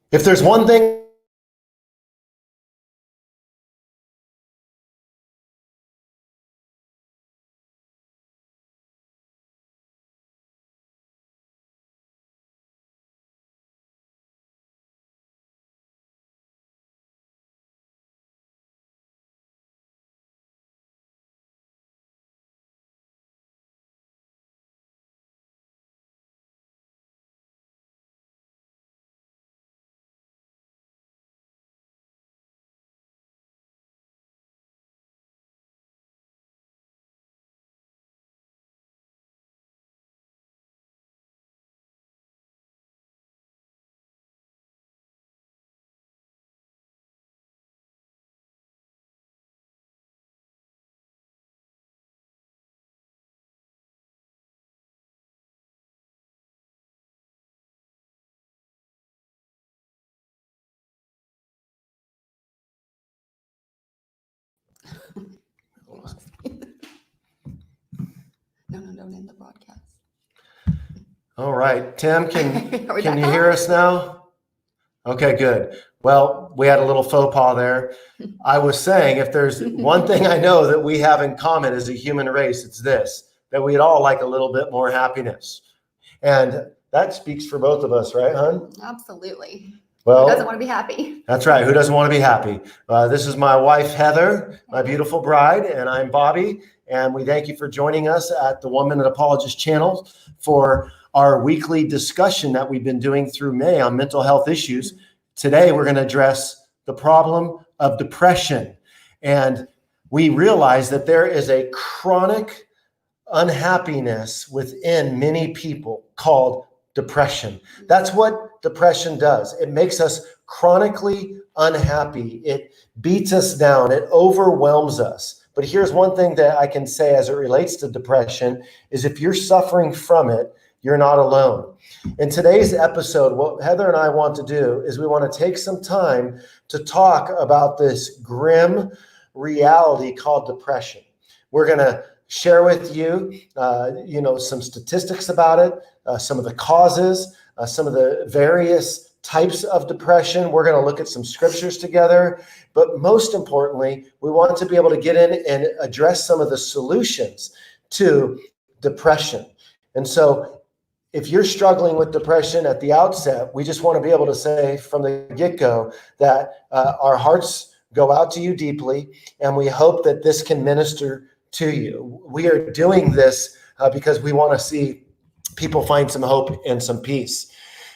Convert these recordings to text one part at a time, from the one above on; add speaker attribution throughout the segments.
Speaker 1: If there's one thing
Speaker 2: No, don't end the broadcast.
Speaker 1: All right, Tim, can you hear us now? Okay, good. Well, we had a little faux pas there. I was saying, if there's one thing I know that we have in common as a human race, it's this, that we'd all like a little bit more happiness. And that speaks for both of us, right, hon?
Speaker 2: Absolutely.
Speaker 1: Well,
Speaker 2: who doesn't want to be happy?
Speaker 1: That's right. Who doesn't want to be happy? This is my wife, Heather, my beautiful bride, and I'm Bobby. And we thank you for joining us at the 1 Minute Apologist channel for our weekly discussion that we've been doing through May on mental health issues. Today, we're going to address the problem of depression. And we realize that there is a chronic unhappiness within many people called depression. That's what depression does. It makes us chronically unhappy. It beats us down. It overwhelms us. But here's one thing that I can say as it relates to depression is if you're suffering from it, you're not alone. In today's episode, what Heather and I want to do is we want to take some time to talk about this grim reality called depression. We're going to share with you, some statistics about it, some of the causes, some of the various types of depression. We're going to look at some scriptures together. But most importantly, we want to be able to get in and address some of the solutions to depression. And so if you're struggling with depression at the outset, we just want to be able to say from the get-go that our hearts go out to you deeply, and we hope that this can minister to you. We are doing this because we want to see people find some hope and some peace.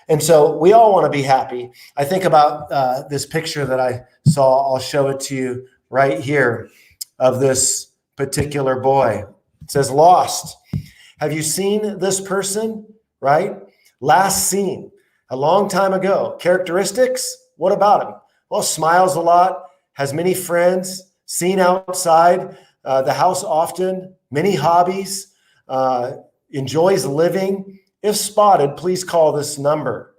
Speaker 1: And so we all want to be happy. I think about this picture that I saw. I'll show it to you right here of this particular boy. It says lost. Have you seen this person? Right? Last seen a long time ago. Characteristics? What about him? Well, smiles a lot, has many friends, seen outside the house often, many hobbies, enjoys living. If spotted, please call this number.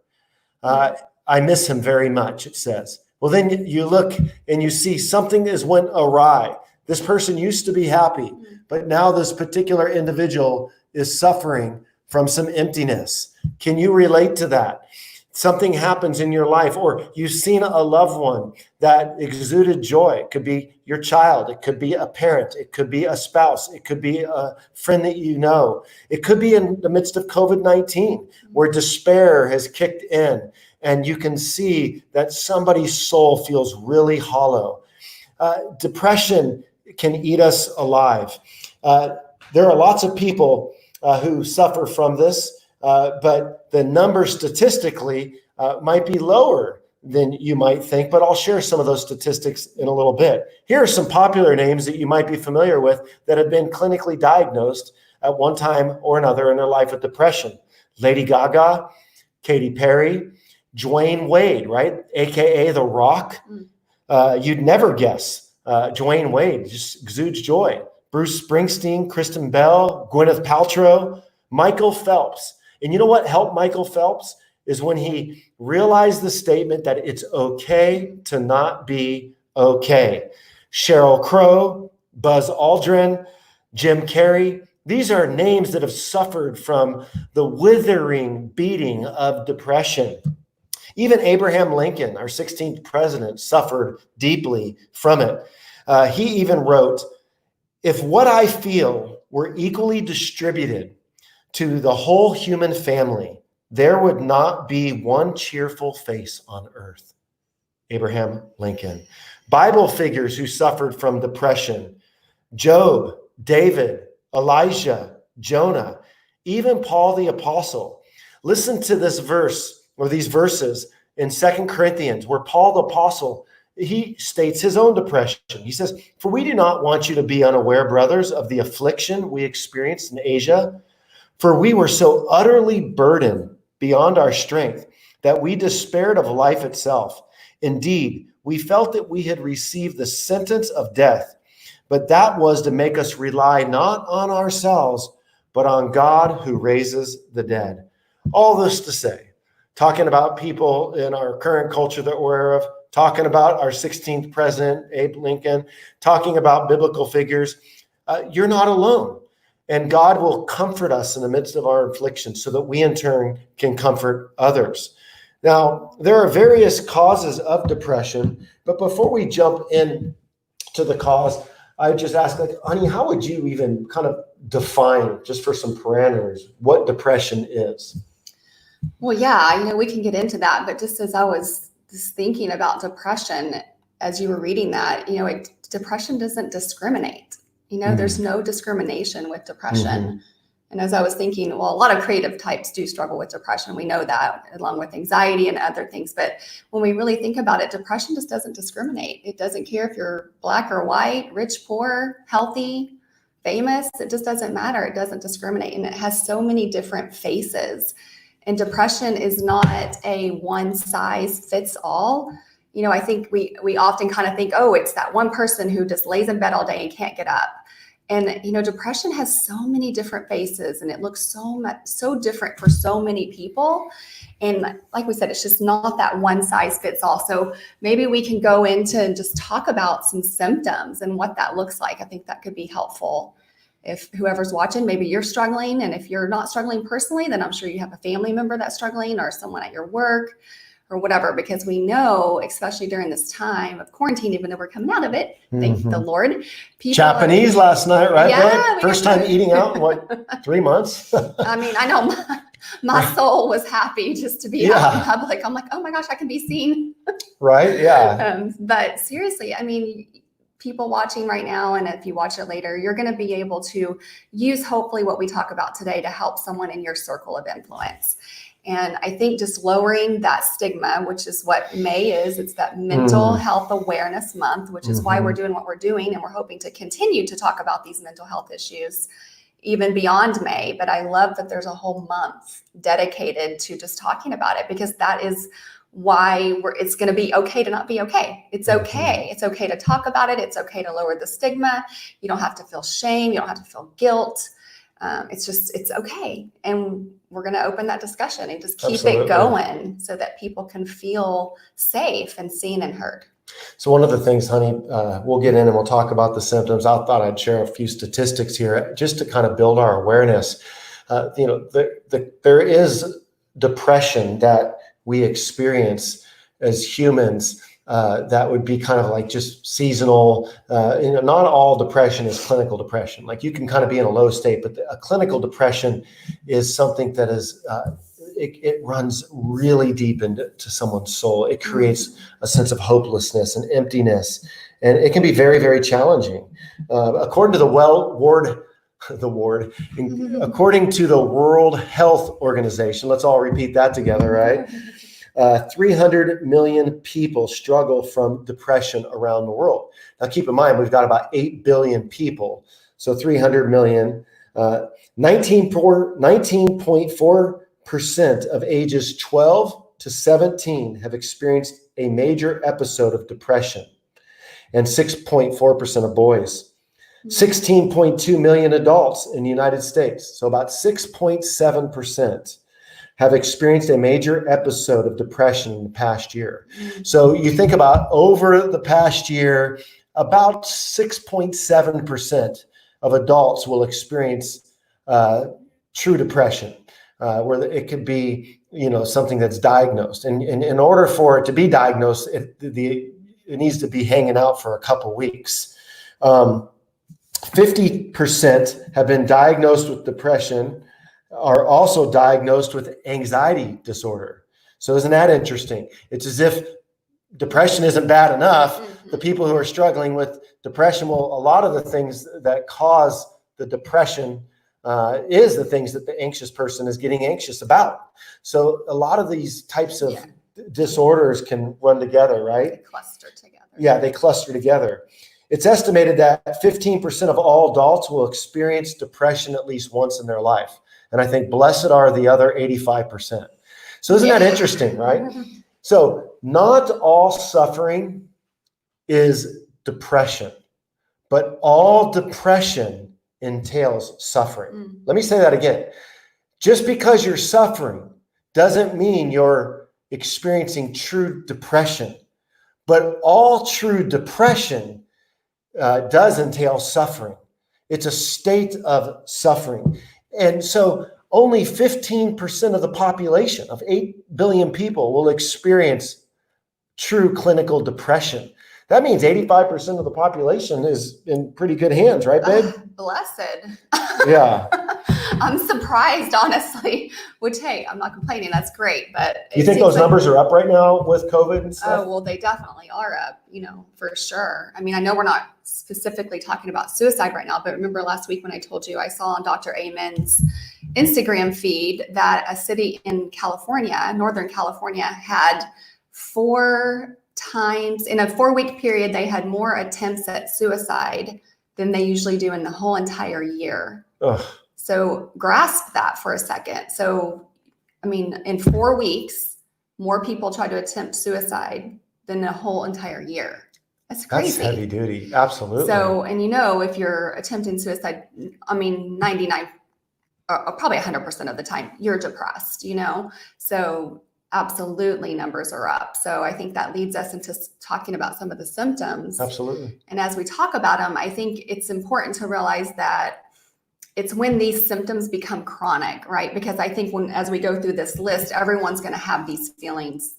Speaker 1: I miss him very much, it says. Well, then you look and you see something has went awry. This person used to be happy, but now this particular individual is suffering from some emptiness. Can you relate to that? Something happens in your life, or you've seen a loved one that exuded joy. It could be your child. It could be a parent. It could be a spouse. It could be a friend that you know. It could be in the midst of COVID-19 where despair has kicked in and you can see that somebody's soul feels really hollow. Depression can eat us alive. There are lots of people who suffer from this. But the number statistically might be lower than you might think, but I'll share some of those statistics in a little bit. Here are some popular names that you might be familiar with that have been clinically diagnosed at one time or another in their life with depression. Lady Gaga, Katy Perry, Dwayne Wade, right? AKA The Rock. You'd never guess. Dwayne Wade just exudes joy. Bruce Springsteen, Kristen Bell, Gwyneth Paltrow, Michael Phelps. And you know what helped Michael Phelps is when he realized the statement that it's okay to not be okay. Sheryl Crow, Buzz Aldrin, Jim Carrey, these are names that have suffered from the withering beating of depression. Even Abraham Lincoln, our 16th president, suffered deeply from it. He even wrote, "If what I feel were equally distributed to the whole human family, there would not be one cheerful face on earth." Abraham Lincoln. Bible figures who suffered from depression: Job, David, Elijah, Jonah, even Paul the Apostle. Listen to this verse, or these verses in 2 Corinthians, where Paul the Apostle, he states his own depression. He says, "For we do not want you to be unaware, brothers, of the affliction we experienced in Asia, for we were so utterly burdened beyond our strength that we despaired of life itself. Indeed, we felt that we had received the sentence of death, but that was to make us rely not on ourselves, but on God who raises the dead." All this to say, talking about people in our current culture that we're aware of, talking about our 16th president, Abe Lincoln, talking about biblical figures, you're not alone. And God will comfort us in the midst of our affliction so that we in turn can comfort others. Now, there are various causes of depression, but before we jump in to the cause, I just ask, honey, how would you even kind of define, just for some parameters, what depression is?
Speaker 2: Well, yeah, we can get into that, but just as I was just thinking about depression, as you were reading that, depression doesn't discriminate. There's no discrimination with depression. And as I was thinking, well, a lot of creative types do struggle with depression. We know that, along with anxiety and other things. But when we really think about it, depression just doesn't discriminate. It doesn't care if you're black or white, rich, poor, healthy, famous. It just doesn't matter. It doesn't discriminate. And it has so many different faces. And depression is not a one size fits all. I think we often kind of think, oh, it's that one person who just lays in bed all day and can't get up. And, depression has so many different faces, and it looks so different for so many people. And like we said, it's just not that one size fits all. So maybe we can go into and just talk about some symptoms and what that looks like. I think that could be helpful. If whoever's watching, maybe you're struggling. And if you're not struggling personally, then I'm sure you have a family member that's struggling, or someone at your work or whatever, because we know, especially during this time of quarantine, even though we're coming out of it, thank the Lord.
Speaker 1: Japanese last night, right?
Speaker 2: Yeah.
Speaker 1: First time eating out in 3 months?
Speaker 2: I mean, I know my soul was happy just to be out in public. I'm like, oh my gosh, I can be seen.
Speaker 1: Right, yeah.
Speaker 2: But seriously, I mean, people watching right now, and if you watch it later, you're going to be able to use hopefully what we talk about today to help someone in your circle of influence. And I think just lowering that stigma, which is what May is, it's that mental health awareness month, which is why we're doing what we're doing. And we're hoping to continue to talk about these mental health issues even beyond May. But I love that there's a whole month dedicated to just talking about it, because that is why it's going to be okay to not be okay. It's okay. It's okay to talk about it. It's okay to lower the stigma. You don't have to feel shame. You don't have to feel guilt. It's okay. And we're going to open that discussion and just keep it going so that people can feel safe and seen and heard.
Speaker 1: So one of the things, honey, we'll get in and we'll talk about the symptoms. I thought I'd share a few statistics here just to kind of build our awareness. There is depression that we experience as humans that would be kind of like just seasonal. Not all depression is clinical depression. Like, you can kind of be in a low state, but a clinical depression is something that is, it runs really deep into someone's soul. It creates a sense of hopelessness and emptiness, and it can be very, very challenging. According to according to the World Health Organization, let's all repeat that together, right? 300 million people struggle from depression around the world. Now, keep in mind, we've got about 8 billion people. So 300 million, 19.4% of ages 12 to 17 have experienced a major episode of depression, and 6.4% of boys. 16.2 million adults in the United States, so about 6.7%, have experienced a major episode of depression in the past year. So you think about over the past year, about 6.7% of adults will experience true depression, where it could be something that's diagnosed. And in order for it to be diagnosed, it needs to be hanging out for a couple weeks. 50% have been diagnosed with depression, are also diagnosed with anxiety disorder. So isn't that interesting? It's as if depression isn't bad enough. The people who are struggling with depression, well, a lot of the things that cause the depression is the things that the anxious person is getting anxious about. So a lot of these types of disorders can run together, right? They
Speaker 2: cluster together.
Speaker 1: Yeah, they cluster together. It's estimated that 15% of all adults will experience depression at least once in their life. And I think blessed are the other 85%. So isn't that interesting, right? So not all suffering is depression, but all depression entails suffering. Let me say that again. Just because you're suffering doesn't mean you're experiencing true depression, but all true depression does entail suffering. It's a state of suffering. And so only 15% of the population of 8 billion people will experience true clinical depression. That means 85% of the population is in pretty good hands, right, babe?
Speaker 2: Blessed.
Speaker 1: Yeah.
Speaker 2: I'm surprised, honestly, which, hey, I'm not complaining. That's great. But
Speaker 1: you think those numbers are up right now with COVID and stuff?
Speaker 2: Oh, well, they definitely are up, for sure. I mean, I know we're not specifically talking about suicide right now, but remember last week when I told you I saw on Dr. Amen's Instagram feed that a city in California, Northern California, had 4 times in a 4-week period, they had more attempts at suicide than they usually do in the whole entire year.
Speaker 1: Ugh.
Speaker 2: So grasp that for a second. So, I mean, in 4 weeks, more people try to attempt suicide than the whole entire year. That's crazy.
Speaker 1: That's heavy duty. Absolutely.
Speaker 2: So, and if you're attempting suicide, I mean, 99, or probably 100% of the time, you're depressed, So absolutely numbers are up. So I think that leads us into talking about some of the symptoms.
Speaker 1: Absolutely.
Speaker 2: And as we talk about them, I think it's important to realize that it's when these symptoms become chronic, right? Because I think as we go through this list, everyone's going to have these feelings,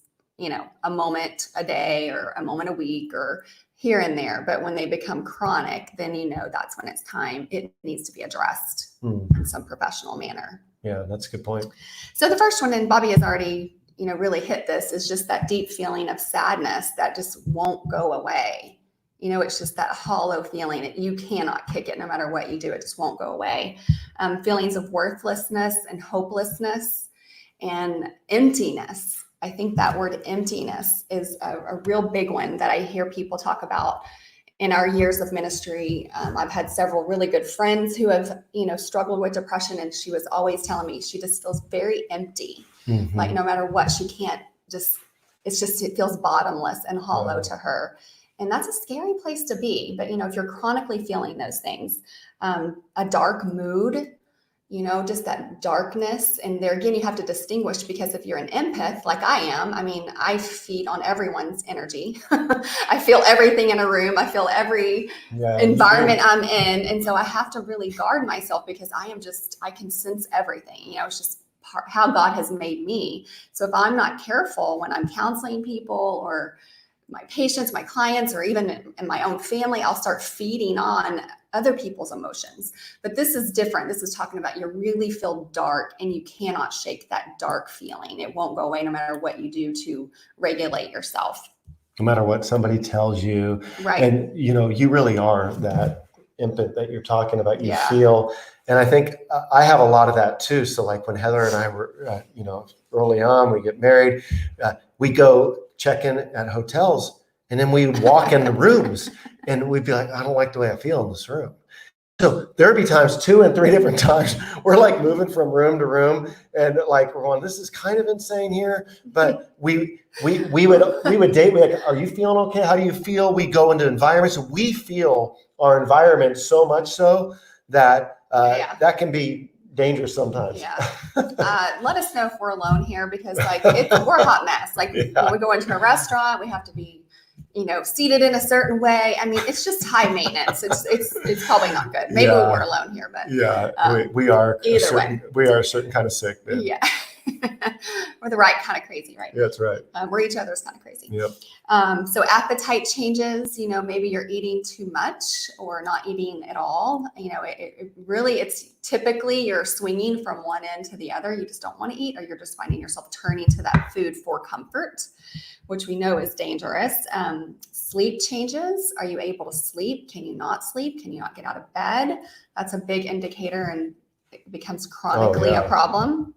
Speaker 2: a moment a day or a moment a week or here and there. But when they become chronic, then that's when it's time. It needs to be addressed in some professional manner.
Speaker 1: Yeah, that's a good point.
Speaker 2: So the first one, and Bobby has already, really hit this, is just that deep feeling of sadness that just won't go away. It's just that hollow feeling. You cannot kick it no matter what you do. It just won't go away. Feelings of worthlessness and hopelessness and emptiness. I think that word emptiness is a real big one that I hear people talk about in our years of ministry. I've had several really good friends who have, struggled with depression, and she was always telling me she just feels very empty. Mm-hmm. Like no matter what, she can't it feels bottomless and hollow to her. And that's a scary place to be. But, if you're chronically feeling those things, a dark mood, just that darkness. And there again, you have to distinguish, because if you're an empath like I am, I mean, I feed on everyone's energy. I feel everything in a room. I feel every environment I'm in. And so I have to really guard myself, because I can sense everything. It's just how God has made me. So if I'm not careful when I'm counseling people or my patients, my clients, or even in my own family, I'll start feeding on other people's emotions. But this is different. This is talking about you really feel dark, and you cannot shake that dark feeling. It won't go away no matter what you do to regulate yourself.
Speaker 1: No matter what somebody tells you.
Speaker 2: Right.
Speaker 1: And, you really are that empath that you're talking about. You feel. And I think I have a lot of that too. So like when Heather and I were, early on, we get married, we go check in at hotels, and then we walk in the rooms, and we'd be like, I don't like the way I feel in this room. So there'd be times 2 and 3 different times we're like moving from room to room, and like we're going, this is kind of insane here. But we would date. We like, are you feeling okay? How do you feel? We go into environments. We feel our environment so much so that that can be dangerous sometimes.
Speaker 2: Yeah. Let us know if we're alone here, because we're a hot mess. Like when we go into a restaurant, we have to be, seated in a certain way. I mean, it's just high maintenance. It's probably not good. Maybe we're alone here, but
Speaker 1: we are
Speaker 2: either way.
Speaker 1: We are a certain kind of sick. Man.
Speaker 2: Yeah. We're the right kind of crazy, right?
Speaker 1: That's right.
Speaker 2: We're each other's kind of crazy.
Speaker 1: Yep.
Speaker 2: So appetite changes, maybe you're eating too much or not eating at all. It's typically you're swinging from one end to the other. You just don't want to eat, or you're just finding yourself turning to that food for comfort, which we know is dangerous. Sleep changes. Are you able to sleep? Can you not sleep? Can you not get out of bed? That's a big indicator, and it becomes chronically a problem.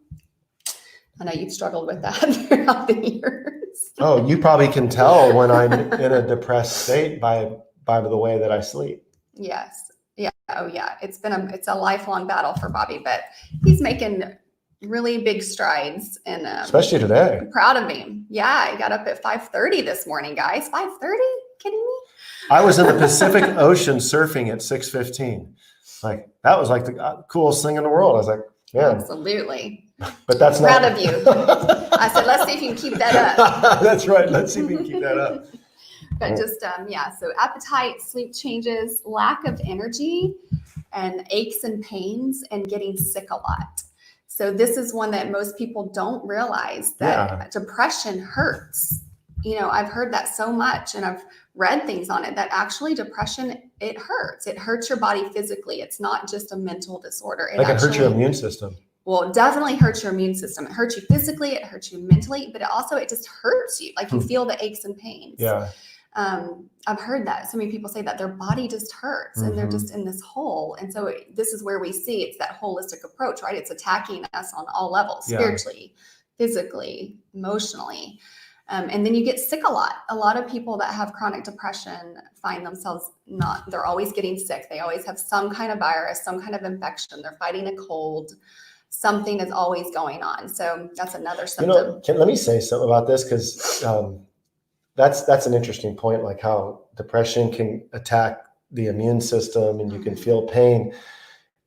Speaker 2: I know you've struggled with that throughout the years.
Speaker 1: Oh, you probably can tell when I'm in a depressed state by the way that I sleep.
Speaker 2: Yes. Yeah. Oh, yeah. It's a lifelong battle for Bobby, but he's making really big strides, and
Speaker 1: especially today.
Speaker 2: I'm proud of him. Yeah, I got up at 5:30 this morning, guys. 5:30? Kidding me?
Speaker 1: I was in the Pacific Ocean surfing at 6:15. Like, that was like the coolest thing in the world. I was like, yeah,
Speaker 2: absolutely.
Speaker 1: But that's
Speaker 2: proud
Speaker 1: not
Speaker 2: of you. I said, let's see if you can keep that up.
Speaker 1: That's right. Let's see if we can keep that up.
Speaker 2: But just, so appetite, sleep changes, lack of energy, and aches and pains, and getting sick a lot. So this is one that most people don't realize, that depression hurts. I've heard that so much, and I've read things on it, that actually depression, it hurts. It hurts your body physically. It's not just a mental disorder. It
Speaker 1: hurts your immune system.
Speaker 2: Well, it definitely hurts your immune system. It hurts you physically, it hurts you mentally, but it just hurts you. Like, you feel the aches and pains.
Speaker 1: Yeah.
Speaker 2: I've heard that so many people say that their body just hurts, and they're just in this hole. And so this is where we see it's that holistic approach, right? It's attacking us on all levels, spiritually, physically, emotionally. And then you get sick a lot. A lot of people that have chronic depression find themselves they're always getting sick. They always have some kind of virus, some kind of infection. They're fighting a cold. Something is always going on. So that's another symptom.
Speaker 1: Let me say something about this, because that's an interesting point, like how depression can attack the immune system and you can feel pain.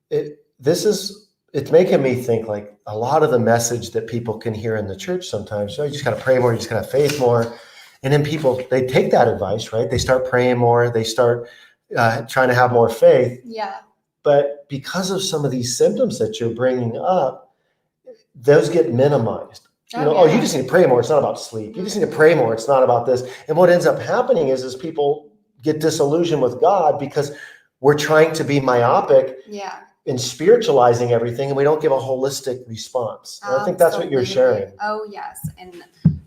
Speaker 1: It's making me think, like, a lot of the message that people can hear in the church sometimes, you just got to pray more, you just got to have faith more. And then people, they take that advice, right? They start praying more, they start trying to have more faith.
Speaker 2: Yeah.
Speaker 1: But because of some of these symptoms that you're bringing up, those get minimized. You just need to pray more. It's not about sleep. You just need to pray more. It's not about this. And what ends up happening is people get disillusioned with God because we're trying to be myopic in spiritualizing everything, and we don't give a holistic response. And I think that's what you're sharing.
Speaker 2: Oh, yes. And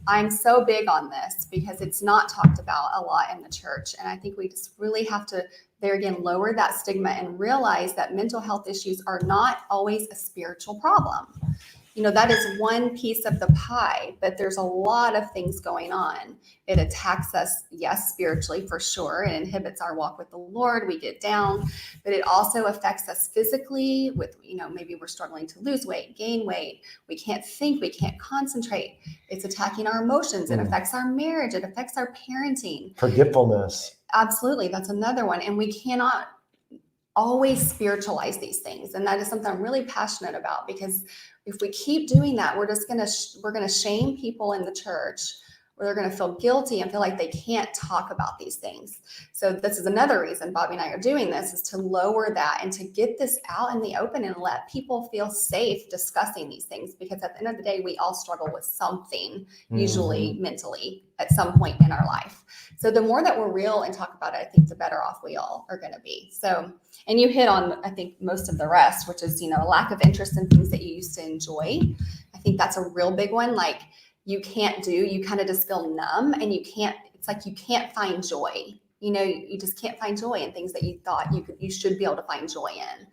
Speaker 2: I'm so big on this because it's not talked about a lot in the church. And I think we just really have to, there again, lower that stigma and realize that mental health issues are not always a spiritual problem. That is one piece of the pie, but there's a lot of things going on. It attacks us, yes, spiritually for sure. It inhibits our walk with the Lord. We get down, but it also affects us physically with, maybe we're struggling to lose weight, gain weight. We can't think, we can't concentrate. It's attacking our emotions. It affects our marriage. It affects our parenting.
Speaker 1: Forgetfulness.
Speaker 2: Absolutely. That's another one. And we cannot always spiritualize these things. And that is something I'm really passionate about, because if we keep doing that, we're going to shame people in the church, or they're going to feel guilty and feel like they can't talk about these things. So this is another reason Bobby and I are doing this, is to lower that and to get this out in the open and let people feel safe discussing these things, because at the end of the day, we all struggle with something, usually mentally, at some point in our life. So the more that we're real and talk about it, I think the better off we all are going to be. So, and you hit on, I think, most of the rest, which is, a lack of interest in things that you used to enjoy. I think that's a real big one. Like, you kind of just feel numb, and it's like you can't find joy. You just can't find joy in things that you thought you should be able to find joy in.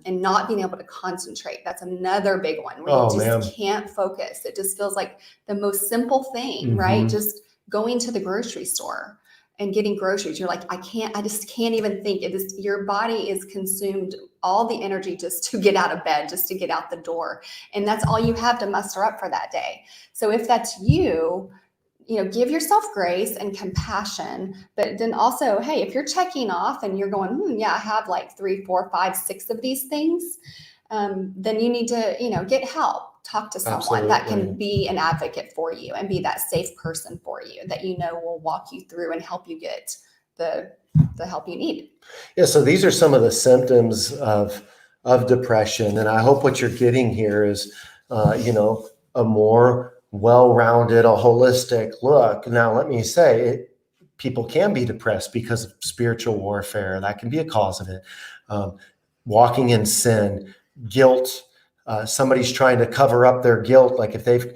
Speaker 2: And not being able to concentrate. That's another big one where you just can't focus. It just feels like the most simple thing, right? Just going to the grocery store and getting groceries. You're like, I just can't even think. Your body is consumed all the energy just to get out of bed, just to get out the door. And that's all you have to muster up for that day. So if that's you, give yourself grace and compassion, but then also, hey, if you're checking off and you're going, I have like 3, 4, 5, 6 of these things, then you need to, get help. Talk to someone that can be an advocate for you and be that safe person for you that will walk you through and help you get the help you need.
Speaker 1: Yeah. So these are some of the symptoms of depression, and I hope what you're getting here is, a more well-rounded, a holistic look. Now, let me say, people can be depressed because of spiritual warfare. That can be a cause of it. Walking in sin, guilt. Somebody's trying to cover up their guilt, like if they've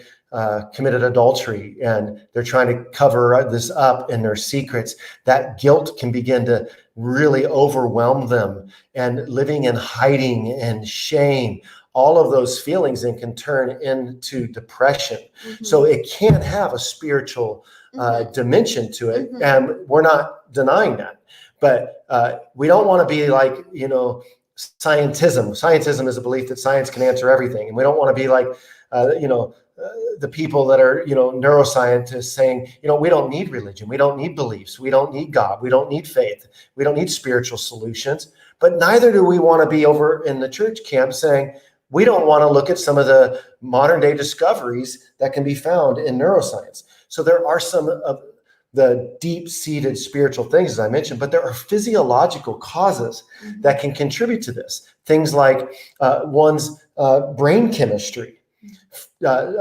Speaker 1: committed adultery and they're trying to cover this up in their secrets, that guilt can begin to really overwhelm them, and living in hiding and shame, all of those feelings, and can turn into depression. So it can't have a spiritual dimension to it. And we're not denying that, but we don't want to be like, scientism. Scientism is a belief that science can answer everything. And we don't want to be like, the people that are, neuroscientists saying, we don't need religion. We don't need beliefs. We don't need God. We don't need faith. We don't need spiritual solutions. But neither do we want to be over in the church camp saying, we don't want to look at some of the modern day discoveries that can be found in neuroscience. So there are some of the deep-seated spiritual things, as I mentioned, but there are physiological causes that can contribute to this. Things like one's brain chemistry.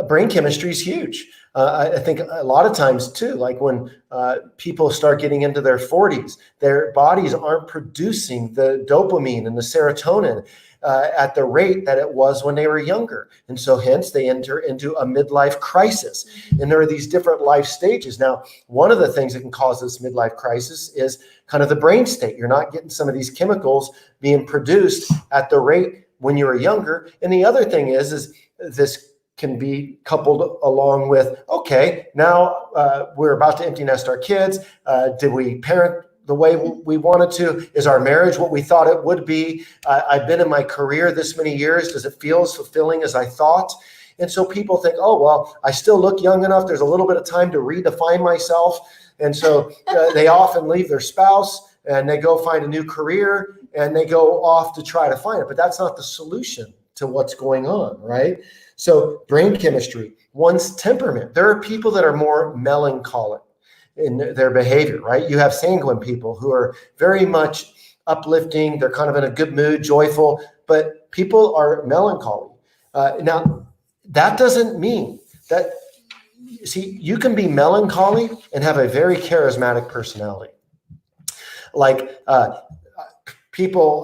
Speaker 1: Brain chemistry is huge. I think a lot of times too, like when people start getting into their 40s, their bodies aren't producing the dopamine and the serotonin at the rate that it was when they were younger. And so hence they enter into a midlife crisis. And there are these different life stages. Now, one of the things that can cause this midlife crisis is kind of the brain state. You're not getting some of these chemicals being produced at the rate when you were younger. And the other thing is this can be coupled along with, okay, now we're about to empty nest our kids. Did we parent the way we wanted to? Is our marriage what we thought it would be? I've been in my career this many years. Does it feel as fulfilling as I thought? And so people think, oh, well, I still look young enough. There's a little bit of time to redefine myself. And so they often leave their spouse and they go find a new career and they go off to try to find it. But that's not the solution to what's going on, right? So brain chemistry, one's temperament. There are people that are more melancholic in their behavior, right? You have sanguine people who are very much uplifting. They're kind of in a good mood, joyful, but people are melancholy. Now, that doesn't mean that, see, you can be melancholy and have a very charismatic personality. Like people,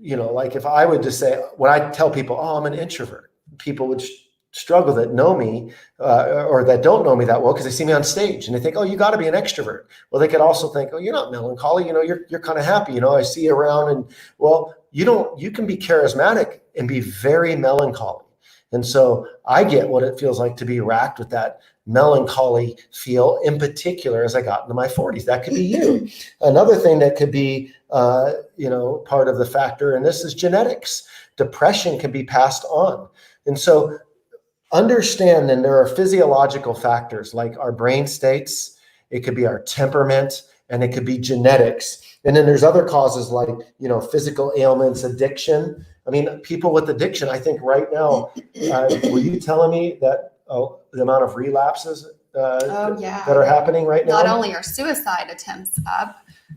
Speaker 1: like if I would just say, when I tell people, oh, I'm an introvert, people would struggle that know me or that don't know me that well because they see me on stage and they think, oh, you got to be an extrovert. Well, they could also think, oh, you're not melancholy. You're kind of happy. I see you around, and well, you can be charismatic and be very melancholy. And so I get what it feels like to be racked with that melancholy feel, in particular, as I got into my 40s. That could be you. Another thing that could be, part of the factor, and this is genetics. Depression can be passed on. And so understand then there are physiological factors like our brain states, it could be our temperament, and it could be genetics. And then there's other causes like, physical ailments, addiction. I mean, people with addiction, I think right now, were you telling me that the amount of relapses that are happening right now?
Speaker 2: Not only are suicide attempts up,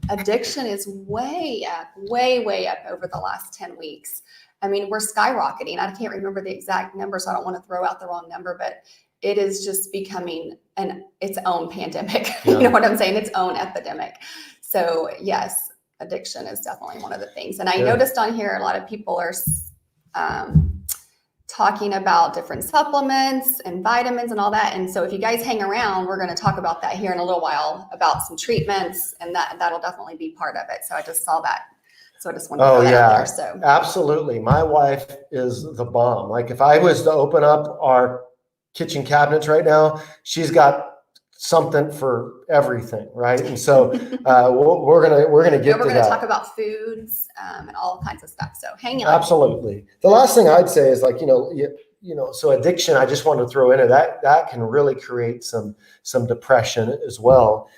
Speaker 2: addiction is way up, way up over the last 10 weeks. I mean, we're skyrocketing. I can't remember the exact number, so I don't want to throw out the wrong number, but it is just becoming its own pandemic. Yeah. You know what I'm saying? Its own epidemic. So yes, addiction is definitely one of the things. And I noticed on here, a lot of people are talking about different supplements and vitamins and all that. And so if you guys hang around, we're going to talk about that here in a little while, about some treatments, and that'll definitely be part of it. So I just saw that. So I just wanted to throw that out there. So
Speaker 1: absolutely. My wife is the bomb. Like if I was to open up our kitchen cabinets right now, she's got something for everything, right? And so we're gonna get to that.
Speaker 2: We're gonna talk about foods and all kinds of stuff. So hang on.
Speaker 1: Absolutely. The last thing I'd say is like so addiction. I just wanted to throw in there that can really create some depression as well.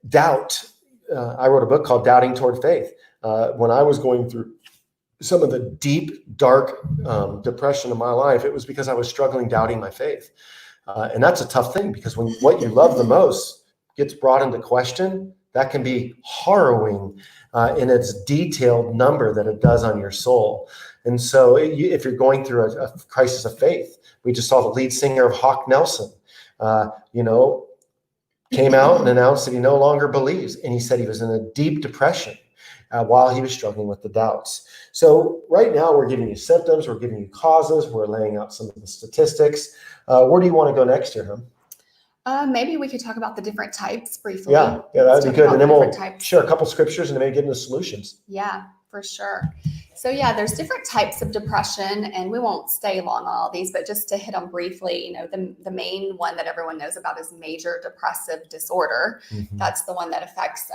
Speaker 1: Doubt. I wrote a book called Doubting Toward Faith. When I was going through some of the deep, dark depression of my life, it was because I was struggling doubting my faith. And that's a tough thing because when what you love the most gets brought into question, that can be harrowing in its detailed number that it does on your soul. And so if you're going through a crisis of faith, we just saw the lead singer of Hawk Nelson, came out and announced that he no longer believes. And he said he was in a deep depression while he was struggling with the doubts. So right now we're giving you symptoms, we're giving you causes, we're laying out some of the statistics. Where do you want to go next here,
Speaker 2: Maybe we could talk about the different types briefly.
Speaker 1: Yeah, that'd be good. And then we'll
Speaker 2: types.
Speaker 1: share a couple scriptures and then maybe get into solutions.
Speaker 2: Yeah, for sure. So yeah, there's different types of depression, and we won't stay long on all these, but just to hit on briefly, the main one that everyone knows about is major depressive disorder.
Speaker 1: Mm-hmm.
Speaker 2: That's the one that affects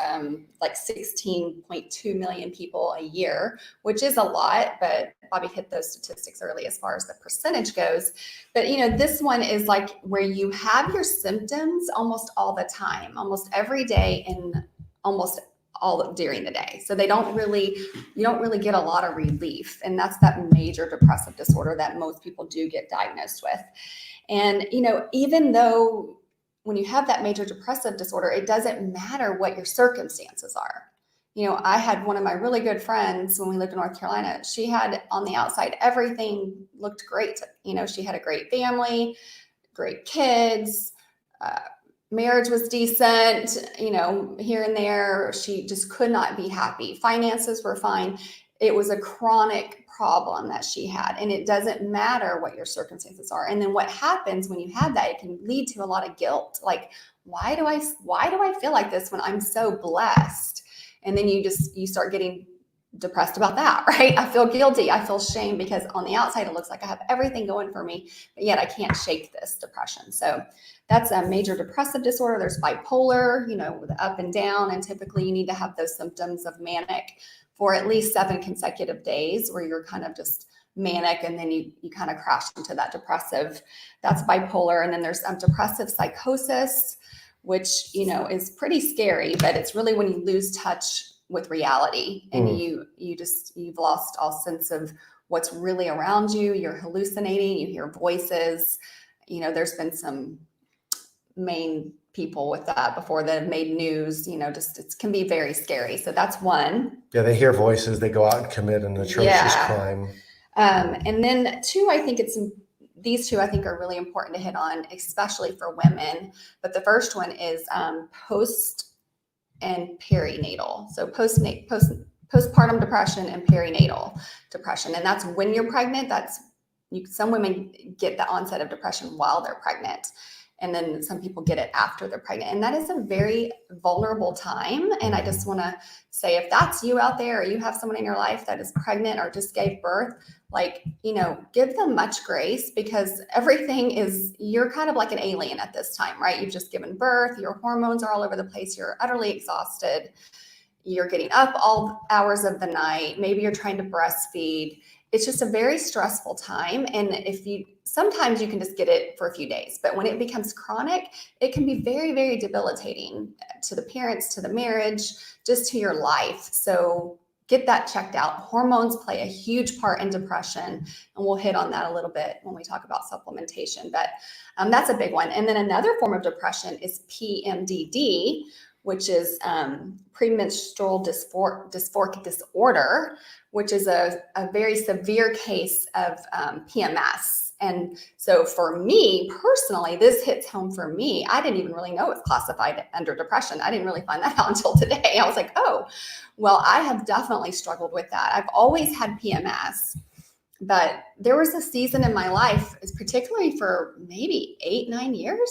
Speaker 2: like 16.2 million people a year, which is a lot, but Bobby hit those statistics early as far as the percentage goes. But this one is like where you have your symptoms almost all the time, almost every day, and almost all during the day. So you don't really get a lot of relief. And that's that major depressive disorder that most people do get diagnosed with. And, even though when you have that major depressive disorder, it doesn't matter what your circumstances are. I had one of my really good friends when we lived in North Carolina. She had on the outside, everything looked great. She had a great family, great kids, marriage was decent, here and there. She just could not be happy. Finances were fine. It was a chronic problem that she had, and it doesn't matter what your circumstances are. And then what happens when you have that, it can lead to a lot of guilt. Like, why do I feel like this when I'm so blessed? And then you start getting depressed about that, right? I feel guilty. I feel shame because on the outside, it looks like I have everything going for me, but yet I can't shake this depression. So that's a major depressive disorder. There's bipolar, with up and down. And typically you need to have those symptoms of manic for at least 7 consecutive days where you're kind of just manic. And then you kind of crash into that depressive. That's bipolar. And then there's depressive psychosis, which, is pretty scary, but it's really when you lose touch with reality and you've lost all sense of what's really around you. You're hallucinating, you hear voices. There's been some main people with that before that have made news, it can be very scary. So that's one.
Speaker 1: Yeah, they hear voices, they go out and commit an atrocious crime.
Speaker 2: And then these two I think are really important to hit on, especially for women. But the first one is post and perinatal. So postpartum depression and perinatal depression. And that's when you're pregnant. Some women get the onset of depression while they're pregnant. And then some people get it after they're pregnant. And that is a very vulnerable time. And I just want to say, if that's you out there, or you have someone in your life that is pregnant or just gave birth, give them much grace, because you're kind of like an alien at this time, right? You've just given birth, your hormones are all over the place, you're utterly exhausted, you're getting up all hours of the night, maybe you're trying to breastfeed. It's just a very stressful time. And sometimes you can just get it for a few days, but when it becomes chronic, it can be very, very debilitating to the parents, to the marriage, just to your life. So get that checked out. Hormones play a huge part in depression, and we'll hit on that a little bit when we talk about supplementation, but that's a big one. And then another form of depression is Pmdd, which is premenstrual dysphoric disorder, which is a very severe case of PMS. And so for me personally, this hits home for me. I didn't even really know it's classified under depression. I didn't really find that out until today. I was like, oh, well, I have definitely struggled with that. I've always had PMS, but there was a season in my life, particularly for maybe 8-9 years.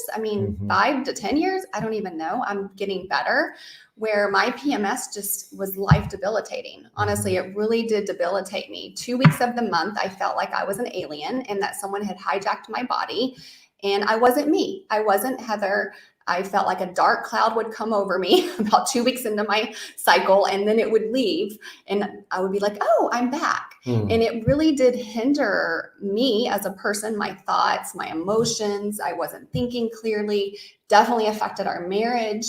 Speaker 2: 5 to 10 years. I don't even know. I'm getting better, where my PMS just was life debilitating. Honestly, it really did debilitate me. 2 weeks of the month, I felt like I was an alien and that someone had hijacked my body, and I wasn't me. I wasn't Heather. I felt like a dark cloud would come over me about 2 weeks into my cycle, and then it would leave and I would be like, oh, I'm back. And it really did hinder me as a person, my thoughts, my emotions. I wasn't thinking clearly, definitely affected our marriage.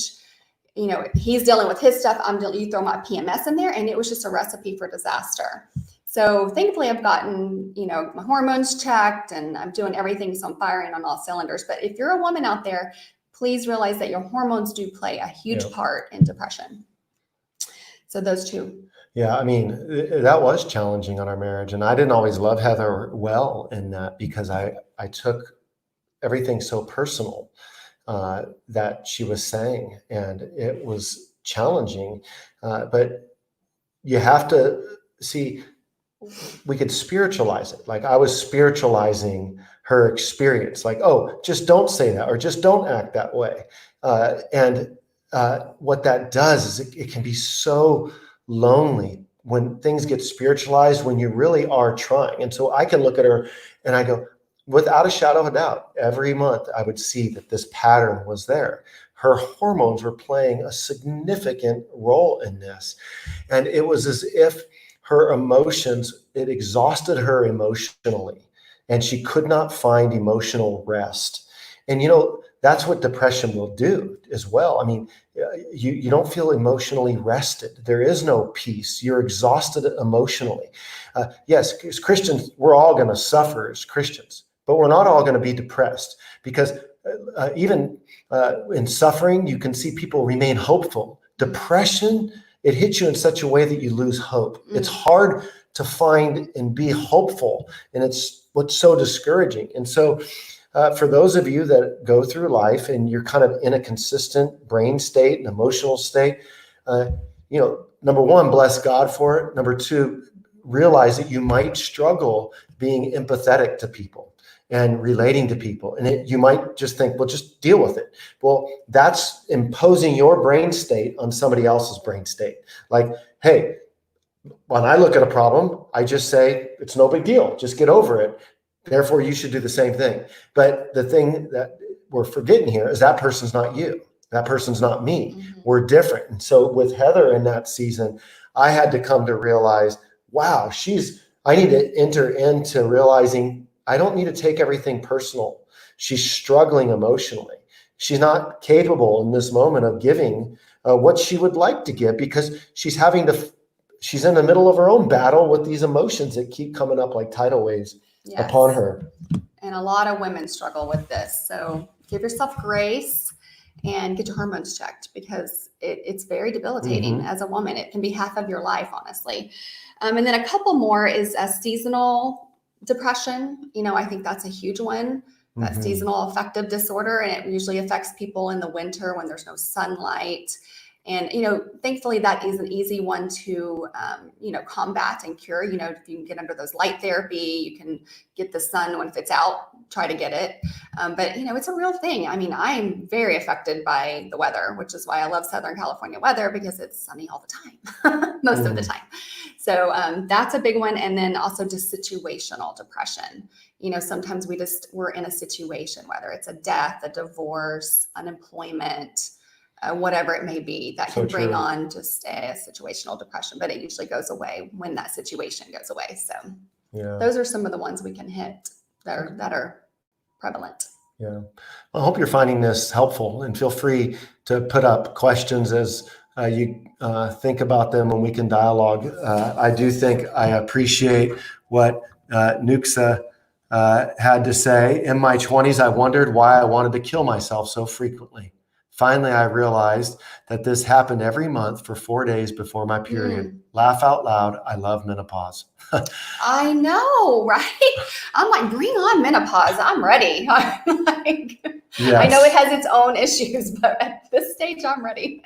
Speaker 2: He's dealing with his stuff. You throw my PMS in there, and it was just a recipe for disaster. So thankfully I've gotten, my hormones checked and I'm doing everything. So I'm firing on all cylinders. But if you're a woman out there, please realize that your hormones do play a huge part in depression. So those two.
Speaker 1: Yeah, I mean, that was challenging on our marriage. And I didn't always love Heather well in that because I took everything so personal that she was saying. And it was challenging. But you have to see, we could spiritualize it. Like I was spiritualizing her experience. Like, oh, just don't say that or just don't act that way. And what that does is it can be so lonely when things get spiritualized, when you really are trying. And so I can look at her and I go, without a shadow of a doubt, every month I would see that this pattern was there. Her hormones were playing a significant role in this. And it was as if her emotions, it exhausted her emotionally, and she could not find emotional rest. And, that's what depression will do as well. I mean, you don't feel emotionally rested. There is no peace. You're exhausted emotionally. Yes, as Christians, we're all going to suffer as Christians, but we're not all going to be depressed because even in suffering, you can see people remain hopeful. Depression, it hits you in such a way that you lose hope. It's hard to find and be hopeful, and it's what's so discouraging. And so for those of you that go through life and you're kind of in a consistent brain state and emotional state, number one, bless God for it. Number two, realize that you might struggle being empathetic to people and relating to people. And you might just think, well, just deal with it. Well, that's imposing your brain state on somebody else's brain state. Like, hey, when I look at a problem, I just say, it's no big deal. Just get over it. Therefore, you should do the same thing. But the thing that we're forgetting here is that person's not you. That person's not me. Mm-hmm. We're different. And so with Heather in that season, I had to come to realize, wow, I need to enter into realizing I don't need to take everything personal. She's struggling emotionally. She's not capable in this moment of giving what she would like to give because she's in the middle of her own battle with these emotions that keep coming up like tidal waves upon her.
Speaker 2: And a lot of women struggle with this. So give yourself grace and get your hormones checked because it's very debilitating as a woman. It can be half of your life, honestly. And then a couple more is a seasonal depression. I think that's a huge one. That seasonal affective disorder, and it usually affects people in the winter when there's no sunlight. And, thankfully that is an easy one to, combat and cure. If you can get under those light therapy, you can get the sun when it's out, try to get it. But, it's a real thing. I mean, I'm very affected by the weather, which is why I love Southern California weather because it's sunny all the time, most of the time. So that's a big one. And then also just situational depression. Sometimes we're in a situation, whether it's a death, a divorce, unemployment, whatever it may be, that can bring on just a situational depression, but it usually goes away when that situation goes away. So those are some of the ones we can hit that are prevalent.
Speaker 1: Yeah. I hope you're finding this helpful, and feel free to put up questions as you think about them and we can dialogue. I do think I appreciate what Nuxa had to say. In my 20s, I wondered why I wanted to kill myself so frequently. Finally, I realized that this happened every month for 4 days before my period. Laugh out loud. I love menopause.
Speaker 2: I know, right? I'm like, bring on menopause. I'm ready. Yes. I know it has its own issues, but at this stage, I'm ready.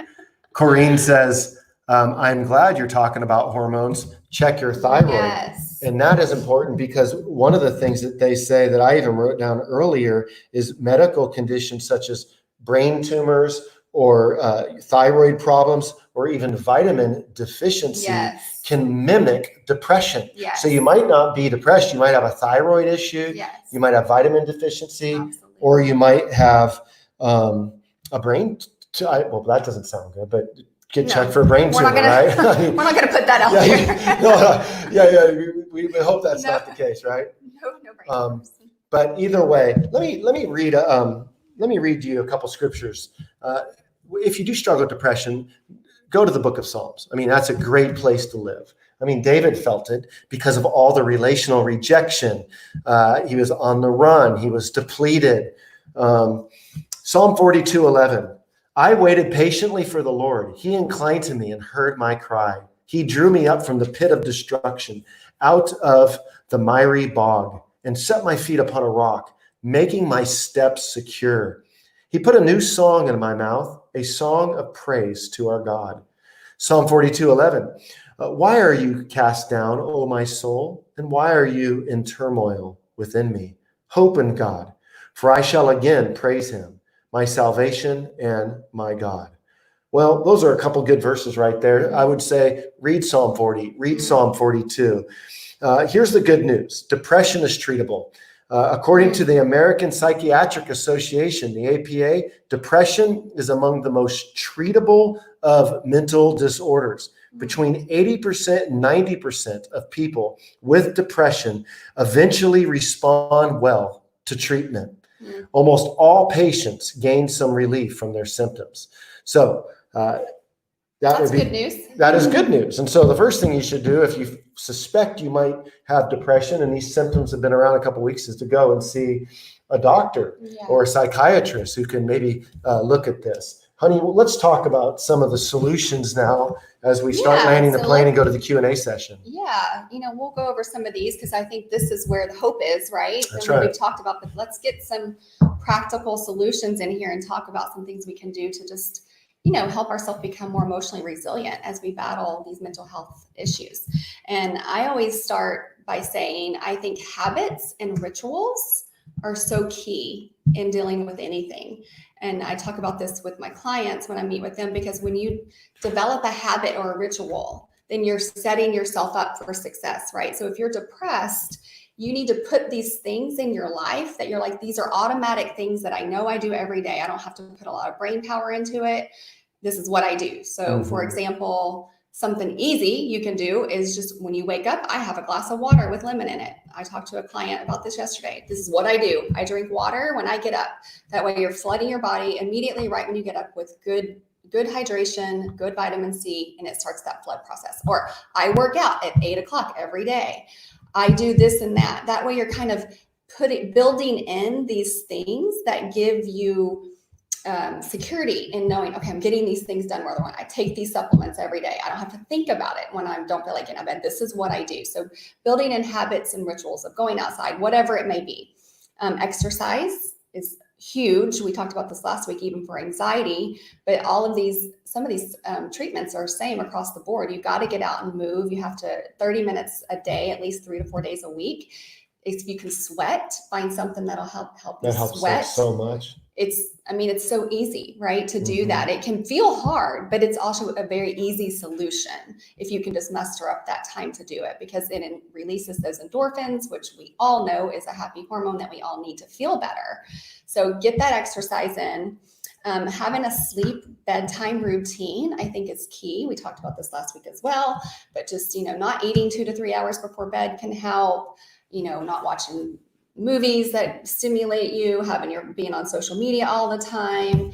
Speaker 1: Corrine says, I'm glad you're talking about hormones. Check your thyroid.
Speaker 2: Yes.
Speaker 1: And that is important because one of the things that they say that I even wrote down earlier is medical conditions such as brain tumors or thyroid problems or even vitamin deficiency can mimic depression.
Speaker 2: Yes.
Speaker 1: So you might not be depressed. You might have a thyroid issue.
Speaker 2: Yes.
Speaker 1: You might have vitamin deficiency.
Speaker 2: Absolutely.
Speaker 1: Or you might have a brain. Well, that doesn't sound good, but get checked for a brain tumor, right?
Speaker 2: We're not going to put that out
Speaker 1: there. We hope that's not the case, right?
Speaker 2: No brain tumors.
Speaker 1: But either way, let me read. Let me read you a couple scriptures. If you do struggle with depression, go to the book of Psalms. I mean, that's a great place to live. I mean, David felt it because of all the relational rejection. He was on the run. He was depleted. Psalm 42:11. I waited patiently for the Lord. He inclined to me and heard my cry. He drew me up from the pit of destruction, out of the miry bog, and set my feet upon a rock, making my steps secure. He put a new song in my mouth, a song of praise to our God. Psalm 42:11. Why are you cast down, O my soul? And why are you in turmoil within me? Hope in God, for I shall again praise him, my salvation and my God. Well, those are a couple good verses right there. I would say read Psalm 40, read Psalm 42. Here's the good news. Depression is treatable. According to the American Psychiatric Association, the APA, depression is among the most treatable of mental disorders. Between 80% and 90% of people with depression eventually respond well to treatment. Almost all patients gain some relief from their symptoms. So
Speaker 2: that's good news.
Speaker 1: That is good news. And so the first thing you should do if you suspect you might have depression and these symptoms have been around a couple of weeks is to go and see a doctor or a psychiatrist who can maybe look at this. Honey, let's talk about some of the solutions now as we start landing the plane and go to the Q&A session.
Speaker 2: Yeah, we'll go over some of these because I think this is where the hope is, right?
Speaker 1: That's
Speaker 2: and
Speaker 1: right.
Speaker 2: We've talked about, but let's get some practical solutions in here and talk about some things we can do to just help ourselves become more emotionally resilient as we battle these mental health issues. And I always start by saying, I think habits and rituals are so key in dealing with anything. And I talk about this with my clients when I meet with them, because when you develop a habit or a ritual, then you're setting yourself up for success, right? So if you're depressed, you need to put these things in your life that you're like, these are automatic things that I know I do every day. I don't have to put a lot of brain power into it. This is what I do. So for example, something easy you can do is just when you wake up, I have a glass of water with lemon in it. I talked to a client about this yesterday. This is what I do. I drink water when I get up. That way you're flooding your body immediately right when you get up with good hydration, good vitamin C, and it starts that flood process. Or I work out at 8 o'clock every day. I do this and that. That way you're kind of building in these things that give you security in knowing, okay, I'm getting these things done where I take these supplements every day. I don't have to think about it when I don't feel like getting out of bed. This is what I do. So building in habits and rituals of going outside, whatever it may be. Exercise is huge. We talked about this last week, even for anxiety, but some of these treatments are same across the board. You've got to get out and move. You have to 30 minutes a day, at least 3 to 4 days a week. If you can sweat, find something that'll help you
Speaker 1: that helps
Speaker 2: sweat
Speaker 1: so much.
Speaker 2: It's so easy, right, to do that. It can feel hard, but it's also a very easy solution if you can just muster up that time to do it, because it releases those endorphins, which we all know is a happy hormone that we all need to feel better. So get that exercise in. Having a sleep bedtime routine, I think, is key. We talked about this last week as well, but just, not eating 2 to 3 hours before bed can help, not watching movies that stimulate you, being on social media all the time,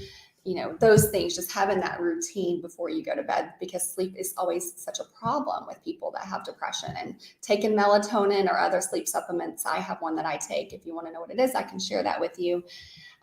Speaker 2: those things, just having that routine before you go to bed, because sleep is always such a problem with people that have depression. And taking melatonin or other sleep supplements, I have one that I take. If you want to know what it is, I can share that with you.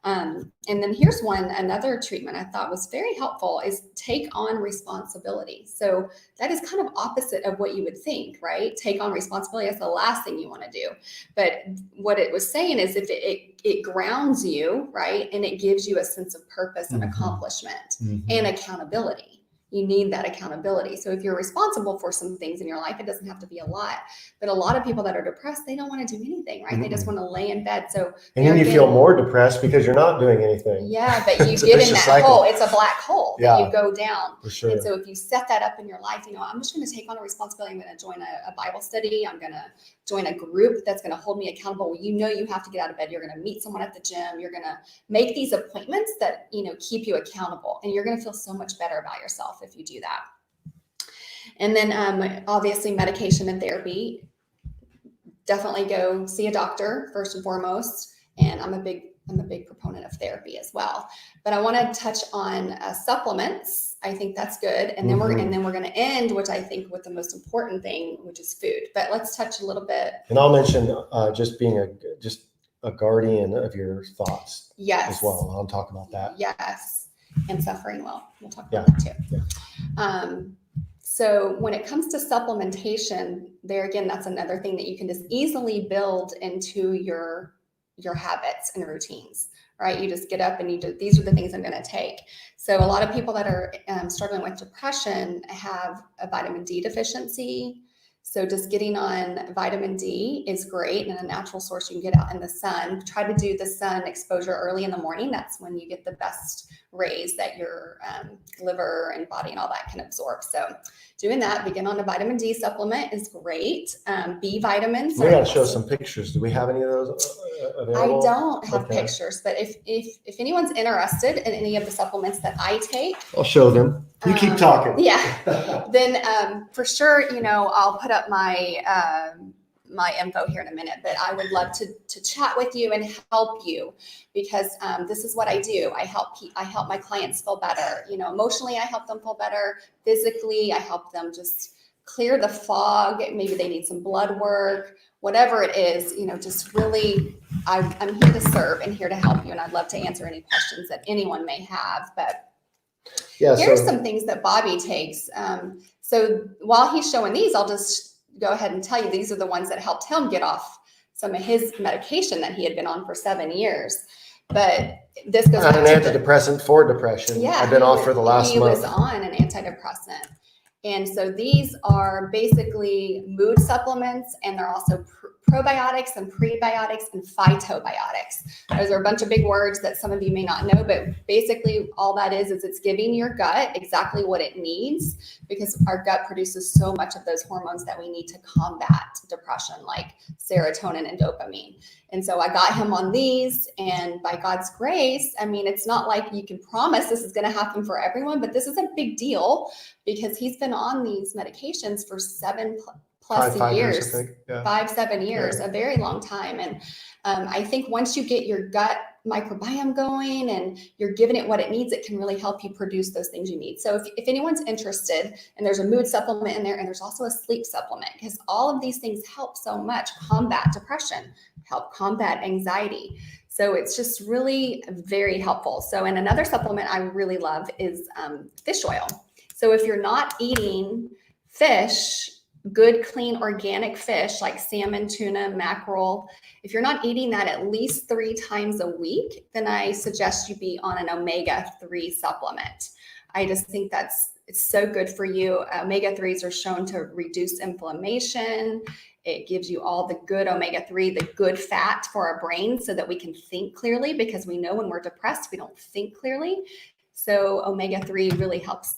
Speaker 2: And then here's another treatment I thought was very helpful is take on responsibility. So that is kind of opposite of what you would think, right? Take on responsibility is the last thing you want to do. But what it was saying is if it grounds you, right? And it gives you a sense of purpose and accomplishment and accountability. You need that accountability. So if you're responsible for some things in your life, it doesn't have to be a lot. But a lot of people that are depressed, they don't want to do anything, right? They just want to lay in bed. So
Speaker 1: and then you feel more depressed because you're not doing anything.
Speaker 2: Yeah, but you get in that hole. It's a black hole that you go down.
Speaker 1: For sure.
Speaker 2: And so if you set that up in your life, I'm just going to take on a responsibility. I'm going to join a Bible study. I'm going to join a group that's going to hold me accountable. You have to get out of bed. You're going to meet someone at the gym. You're going to make these appointments that, keep you accountable. And you're going to feel so much better about yourself if you do that. And then obviously medication and therapy. Definitely go see a doctor first and foremost. And I'm a big proponent of therapy as well. But I want to touch on supplements. I think that's good. And then we're going to end, which I think with the most important thing, which is food. But let's touch a little bit.
Speaker 1: And I'll mention just being a guardian of your thoughts.
Speaker 2: Yes.
Speaker 1: As well. I'll talk about that.
Speaker 2: Yes. And suffering well. We'll talk about that too.
Speaker 1: Yeah.
Speaker 2: So when it comes to supplementation, there again, that's another thing that you can just easily build into your habits and routines, right? You just get up and these are the things I'm going to take. So a lot of people that are struggling with depression have a vitamin D deficiency. So just getting on vitamin D is great, and a natural source you can get out in the sun. Try to do the sun exposure early in the morning. That's when you get the best rays that your liver and body and all that can absorb. So doing that, begin on a vitamin D supplement is great. B vitamins.
Speaker 1: We got to show some pictures. Do we have any of those available?
Speaker 2: I don't have pictures, but if anyone's interested in any of the supplements that I take,
Speaker 1: I'll show them. You keep talking.
Speaker 2: Yeah. Then for sure, I'll put up my my info here in a minute, but I would love to chat with you and help you, because this is what I do. I help my clients feel better. Emotionally, I help them feel better. Physically, I help them just clear the fog. Maybe they need some blood work, whatever it is, just really, I'm here to serve and here to help you. And I'd love to answer any questions that anyone may have, but here's some things that Bobby takes. So while he's showing these, I'll just go ahead and tell you, these are the ones that helped him get off some of his medication that he had been on for 7 years. But this goes back to
Speaker 1: an antidepressant for depression.
Speaker 2: Yeah,
Speaker 1: I've been off for the last month.
Speaker 2: He was on an antidepressant. And so these are basically mood supplements, and they're also probiotics and prebiotics and phytobiotics. Those are a bunch of big words that some of you may not know, but basically all that is it's giving your gut exactly what it needs, because our gut produces so much of those hormones that we need to combat depression, like serotonin and dopamine. And so I got him on these, and by God's grace, it's not like you can promise this is going to happen for everyone, but this is a big deal because he's been on these medications for 7+ years, 5-7 years, a very long time. And I think once you get your gut microbiome going and you're giving it what it needs, it can really help you produce those things you need. So if anyone's interested, and there's a mood supplement in there, and there's also a sleep supplement, because all of these things help so much combat depression, help combat anxiety. So it's just really very helpful. So, and another supplement I really love is fish oil. So if you're not eating fish, good, clean, organic fish like salmon, tuna, mackerel, if you're not eating that at least 3 times a week, then I suggest you be on an omega-3 supplement. I just think it's so good for you. Omega-3s are shown to reduce inflammation. It gives you all the good omega-3, the good fat for our brain, so that we can think clearly, because we know when we're depressed, we don't think clearly. So omega-3 really helps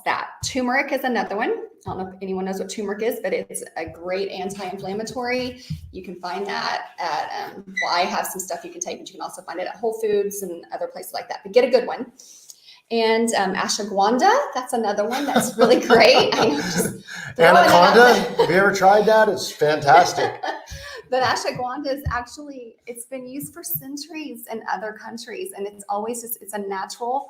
Speaker 2: that. Tumeric is another one. I don't know if anyone knows what turmeric is, but it's a great anti-inflammatory. You can find that at, I have some stuff you can take, but you can also find it at Whole Foods and other places like that, but get a good one. And ashwagandha, that's another one that's really great. I know,
Speaker 1: Anaconda, have you ever tried that? It's fantastic.
Speaker 2: But ashwagandha is actually, it's been used for centuries in other countries, and it's always it's a natural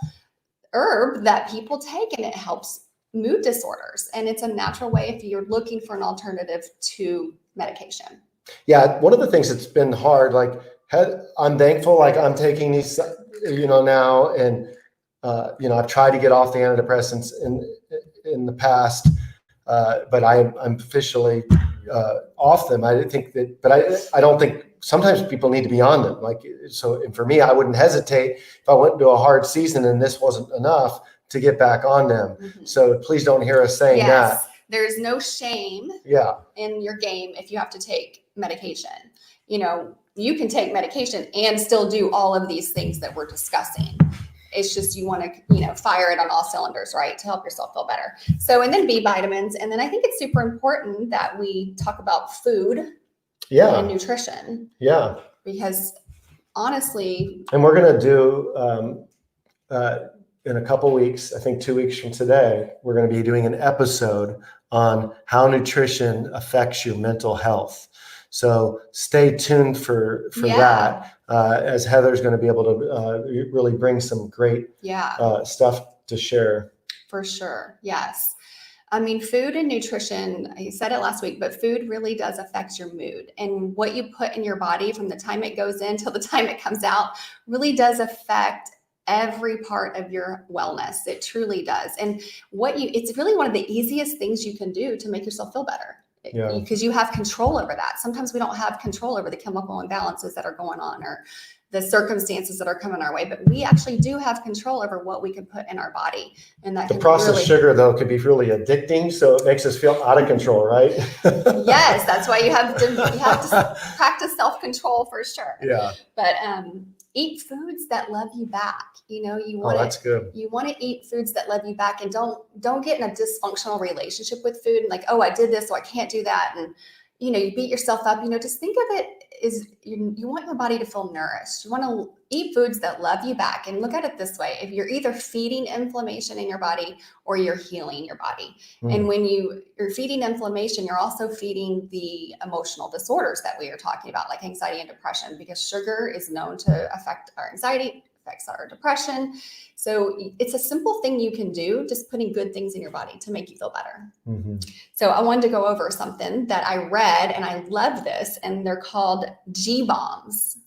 Speaker 2: herb that people take, and it helps mood disorders. And it's a natural way if you're looking for an alternative to medication.
Speaker 1: Yeah, one of the things that's been hard, I'm thankful, I'm taking these, now, and I've tried to get off the antidepressants in the past, but I'm officially off them. I think that, but I don't think sometimes people need to be on them. And for me, I wouldn't hesitate if I went into a hard season and this wasn't enough to get back on them. Mm-hmm. So please don't hear us saying that.
Speaker 2: There's no shame in your game if you have to take medication. You can take medication and still do all of these things that we're discussing. It's just you want to, fire it on all cylinders, right, to help yourself feel better. So, and then B vitamins. And then I think it's super important that we talk about food and nutrition. Yeah. Because honestly.
Speaker 1: And we're going to do, in a couple weeks, I think 2 weeks from today, we're going to be doing an episode on how nutrition affects your mental health. So stay tuned for that, as Heather's going to be able to really bring some great stuff to share.
Speaker 2: For sure. Yes. Food and nutrition, I said it last week, but food really does affect your mood. And what you put in your body from the time it goes in till the time it comes out really does affect every part of your wellness. It truly does. And it's really one of the easiest things you can do to make yourself feel better. Because you have control over that. Sometimes we don't have control over the chemical imbalances that are going on or the circumstances that are coming our way, but we actually do have control over what we can put in our body. And that
Speaker 1: the processed sugar, though, could be really addicting, so it makes us feel out of control, right?
Speaker 2: Yes, that's why you have to practice self-control for sure.
Speaker 1: Yeah.
Speaker 2: But eat foods that love you back.
Speaker 1: That's good.
Speaker 2: You want to eat foods that love you back, and don't get in a dysfunctional relationship with food and like, oh, I did this, so I can't do that, and you beat yourself up. Just think of it as you want your body to feel nourished. You want to eat foods that love you back, and look at it this way: if you're either feeding inflammation in your body or you're healing your body. And when you're feeding inflammation, you're also feeding the emotional disorders that we are talking about, like anxiety and depression, because sugar is known to affect our anxiety, affects our depression. So it's a simple thing you can do, just putting good things in your body to make you feel better. So I wanted to go over something that I read, and I love this, and they're called G-bombs.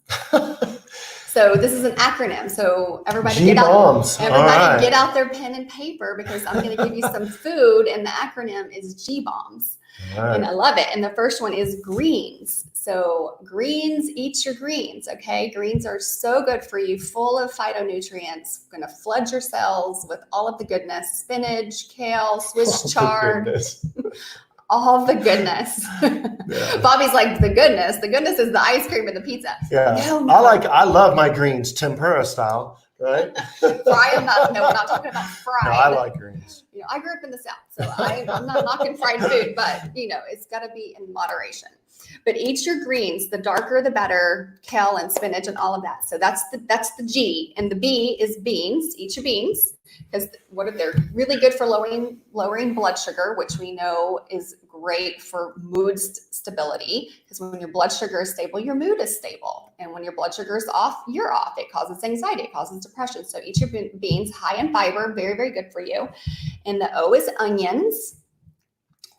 Speaker 2: So this is an acronym. So everybody get out their pen and paper, because I'm going to give you some food, and the acronym is G-bombs. Right. And I love it. And the first one is greens. So greens, eat your greens. Okay. Greens are so good for you, full of phytonutrients, going to flood your cells with all of the goodness: spinach, kale, Swiss chard, all the goodness. Yeah. Bobby's like, the goodness is the ice cream and the pizza.
Speaker 1: Yeah. No. I love my greens tempura style, right?
Speaker 2: Fry them up. No, we're not talking about fried.
Speaker 1: No, I like greens.
Speaker 2: I grew up in the South, so I'm not knocking fried food, but it's got to be in moderation. But eat your greens. The darker, the better. Kale and spinach and all of that. So that's the G. And the B is beans. Eat your beans, because they're really good for lowering blood sugar, which we know is great for mood stability. Because when your blood sugar is stable, your mood is stable. And when your blood sugar is off, you're off. It causes anxiety. It causes depression. So eat your beans, high in fiber, very, very good for you. And the O is onions.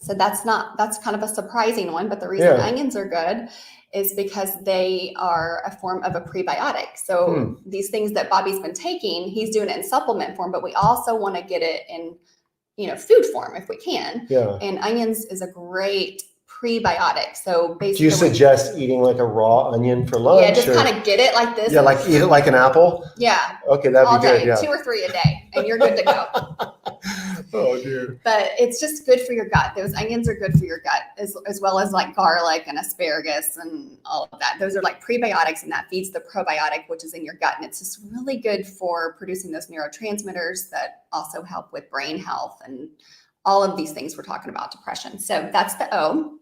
Speaker 2: So that's kind of a surprising one, but the reason onions are good is because they are a form of a prebiotic. So these things that Bobby's been taking, he's doing it in supplement form, but we also want to get it in, food form if we can. Yeah. And onions is a great prebiotic. So basically,
Speaker 1: do you suggest eating like a raw onion for lunch?
Speaker 2: Yeah, just kind of get it like this.
Speaker 1: Yeah, like eat it like an apple.
Speaker 2: Yeah.
Speaker 1: Okay, that'd be good. Yeah.
Speaker 2: 2 or 3 a day, and you're good to go.
Speaker 1: Oh dear.
Speaker 2: But it's just good for your gut. Those onions are good for your gut, as well as like garlic and asparagus and all of that. Those are like prebiotics, and that feeds the probiotic, which is in your gut. And it's just really good for producing those neurotransmitters that also help with brain health and all of these things we're talking about, depression. So that's the O.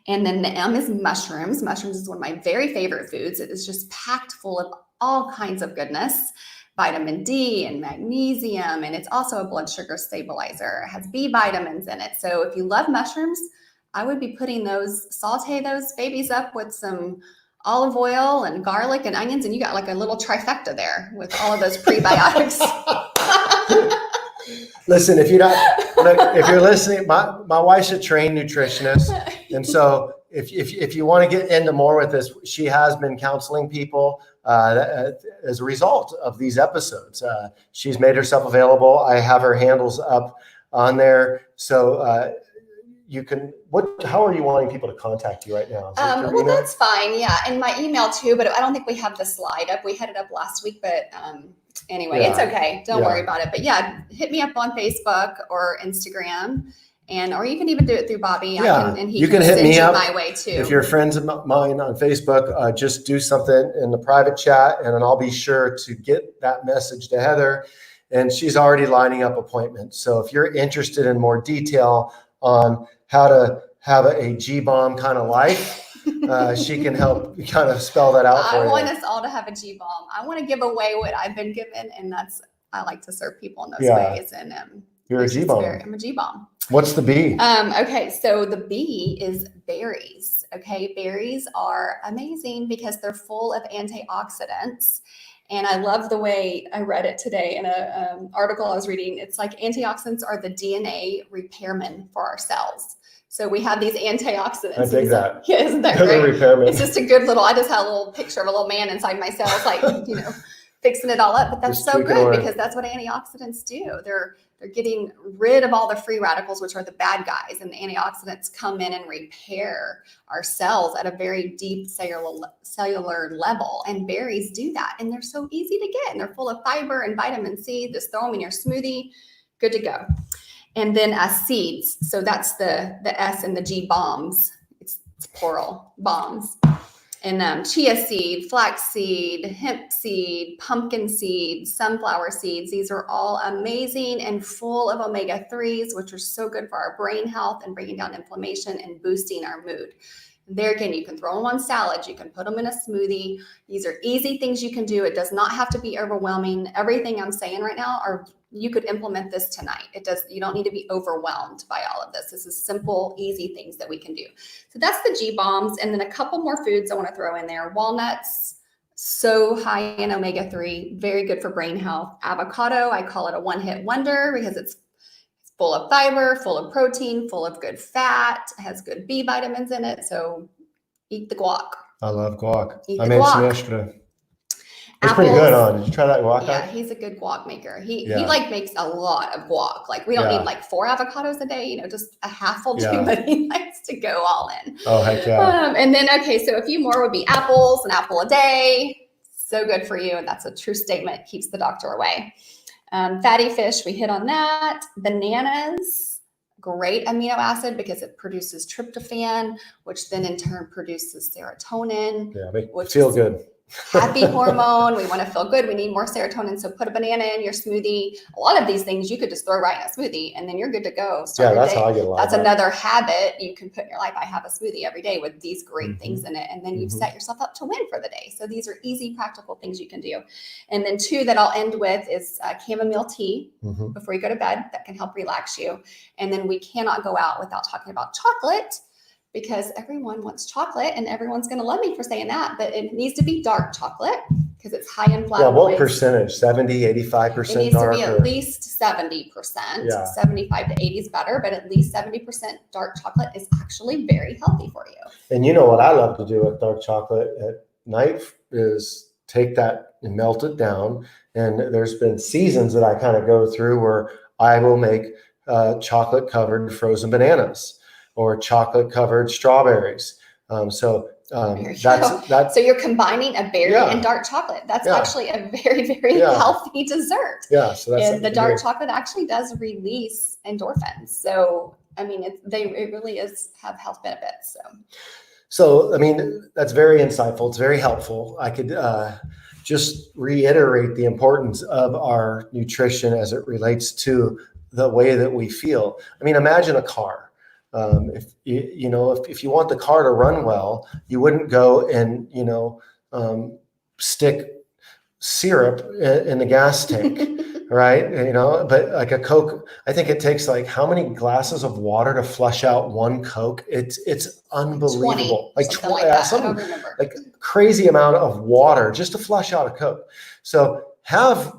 Speaker 2: And then the M is mushrooms. Mushrooms is one of my very favorite foods. It is just packed full of all kinds of goodness. Vitamin D and magnesium, and it's also a blood sugar stabilizer. It has B vitamins in it. So if you love mushrooms, I would be saute those babies up with some olive oil and garlic and onions, and you got like a little trifecta there with all of those prebiotics.
Speaker 1: Listen, if you're listening, my wife's a trained nutritionist, and so if you want to get into more with this, she has been counseling people as a result of these episodes. She's made herself available. I have her handles up on there, so you can. How are you wanting people to contact you right now?
Speaker 2: Well, that's fine. Yeah, and my email too, but I don't think we have the slide up. We had it up last week, but anyway, it's okay. Don't worry about it. But yeah, hit me up on Facebook or Instagram. Or you can even do it through Bobby.
Speaker 1: Yeah,
Speaker 2: you can hit me up my way too.
Speaker 1: If you're friends of mine on Facebook, just do something in the private chat, and then I'll be sure to get that message to Heather. And she's already lining up appointments. So if you're interested in more detail on how to have a G-bomb kind of life, she can help kind of spell that out for you.
Speaker 2: I want us all to have a G-bomb. I want to give away what I've been given, and I like to serve people in those ways. And
Speaker 1: you're a G-bomb.
Speaker 2: I'm a G-bomb.
Speaker 1: What's the B?
Speaker 2: Okay, so the B is berries. Okay, berries are amazing because they're full of antioxidants. And I love the way I read it today in an article I was reading. It's like antioxidants are the DNA repairmen for our cells. So we have these antioxidants.
Speaker 1: I dig that.
Speaker 2: Yeah, isn't that great?
Speaker 1: Repairmen.
Speaker 2: It's just a good little, I just had a little picture of a little man inside my cells, like, fixing it all up, but that's
Speaker 1: Just
Speaker 2: so
Speaker 1: tweaking
Speaker 2: good
Speaker 1: away.
Speaker 2: because that's what antioxidants do. They're getting rid of all the free radicals, which are the bad guys, and the antioxidants come in and repair our cells at a very deep cellular level. And berries do that, and they're so easy to get, and they're full of fiber and vitamin C. Just throw them in your smoothie, good to go. And then as seeds, so that's the S and the G bombs. It's plural, bombs. And chia seed, flax seed, hemp seed, pumpkin seed, sunflower seeds. These are all amazing and full of omega-3s, which are so good for our brain health and bringing down inflammation and boosting our mood. There again, you can throw them on salads. You can put them in a smoothie. These are easy things you can do. It does not have to be overwhelming. Everything I'm saying right now you could implement this tonight. You don't need to be overwhelmed by all of this. This is simple, easy things that we can do. So that's the G bombs. And then a couple more foods I want to throw in there. Walnuts, so high in omega-3, very good for brain health. Avocado, I call it a one-hit wonder because it's full of fiber, full of protein, full of good fat, has good B vitamins in it. So eat the guac.
Speaker 1: I love guac.
Speaker 2: Eat
Speaker 1: I
Speaker 2: the
Speaker 1: made some
Speaker 2: guac.
Speaker 1: yesterday. It's pretty good, huh? Did you try that guac?
Speaker 2: Yeah, he's a good guac maker. He
Speaker 1: Yeah.
Speaker 2: like makes a lot of guac. Like we don't
Speaker 1: Yeah.
Speaker 2: need like 4 avocados a day, just a half will do,
Speaker 1: Yeah.
Speaker 2: but he likes to go all in.
Speaker 1: Oh, heck yeah.
Speaker 2: And then, okay, so a few more would be apples, an apple a day. So good for you. And that's a true statement. Keeps the doctor away. Fatty fish, we hit on that. Bananas, great amino acid because it produces tryptophan, which then in turn produces serotonin.
Speaker 1: Yeah, make
Speaker 2: which
Speaker 1: feel
Speaker 2: is
Speaker 1: good.
Speaker 2: Happy hormone. We want to feel good. We need more serotonin. So put a banana in your smoothie. A lot of these things you could just throw right in a smoothie and then you're good to go.
Speaker 1: Yeah, that's how I get a lot
Speaker 2: That's
Speaker 1: of that.
Speaker 2: another habit you can put in your life. I have a smoothie every day with these great things in it. And then you've set yourself up to win for the day. So these are easy, practical things you can do. And then 2 that I'll end with is chamomile tea before you go to bed. That can help relax you. And then we cannot go out without talking about chocolate, because everyone wants chocolate and everyone's going to love me for saying that, but it needs to be dark chocolate because it's high in flavonoids.
Speaker 1: Yeah, what percentage? 70, 85%
Speaker 2: It needs
Speaker 1: dark?
Speaker 2: to be at least 70%.
Speaker 1: Yeah.
Speaker 2: 75 to 80 is better, but at least 70% dark chocolate is actually very healthy for you.
Speaker 1: And you know what I love to do with dark chocolate at night is take that and melt it down. And there's been seasons that I kind of go through where I will make chocolate covered frozen bananas or chocolate covered strawberries. So
Speaker 2: you're combining a berry and dark chocolate. That's actually a very, very healthy dessert.
Speaker 1: Yeah. So that's
Speaker 2: and the dark chocolate actually does release endorphins. So I mean, it really have health benefits.
Speaker 1: So I mean, that's very insightful. It's very helpful. I could just reiterate the importance of our nutrition as it relates to the way that we feel. I mean, imagine a car. If you want the car to run well, you wouldn't go and stick syrup in the gas tank, right? But like a Coke, I think it takes like how many glasses of water to flush out one Coke? It's unbelievable.
Speaker 2: 20, I don't remember.
Speaker 1: Like crazy amount of water just to flush out a Coke. So have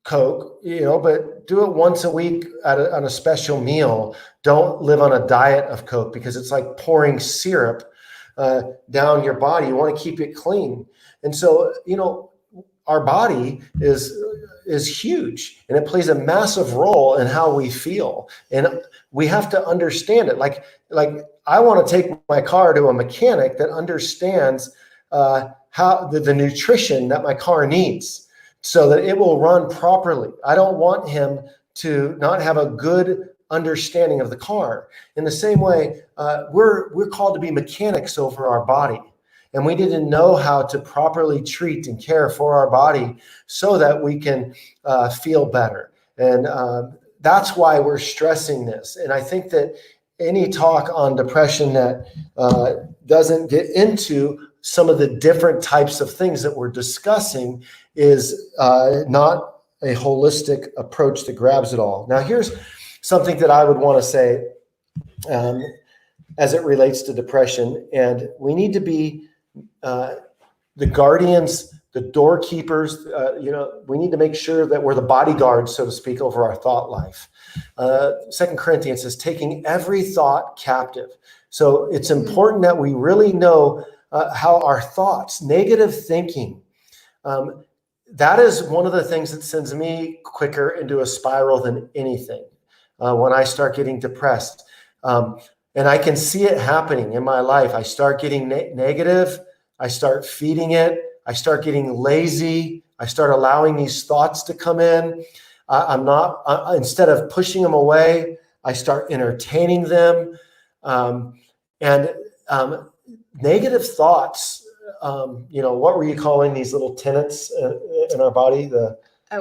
Speaker 1: Coke, but do it once a week on a special meal. Don't live on a diet of Coke because it's like pouring syrup down your body. You want to keep it clean. And so, our body is huge and it plays a massive role in how we feel. And we have to understand it. Like I want to take my car to a mechanic that understands how the nutrition that my car needs, so that it will run properly. I don't want him to not have a good understanding of the car. In the same way, we're called to be mechanics over our body. And we didn't know how to properly treat and care for our body so that we can feel better. And that's why we're stressing this. And I think that any talk on depression that doesn't get into some of the different types of things that we're discussing is not a holistic approach that grabs it all. Now, here's something that I would want to say as it relates to depression. And we need to be the guardians, the doorkeepers. We need to make sure that we're the bodyguards, so to speak, over our thought life. 2 Corinthians says, taking every thought captive. So it's important that we really know how our thoughts, negative thinking, that is one of the things that sends me quicker into a spiral than anything. When I start getting depressed, and I can see it happening in my life. I start getting negative. I start feeding it. I start getting lazy. I start allowing these thoughts to come in. Instead of pushing them away, I start entertaining them. And negative thoughts, what were you calling these little tenants in our body?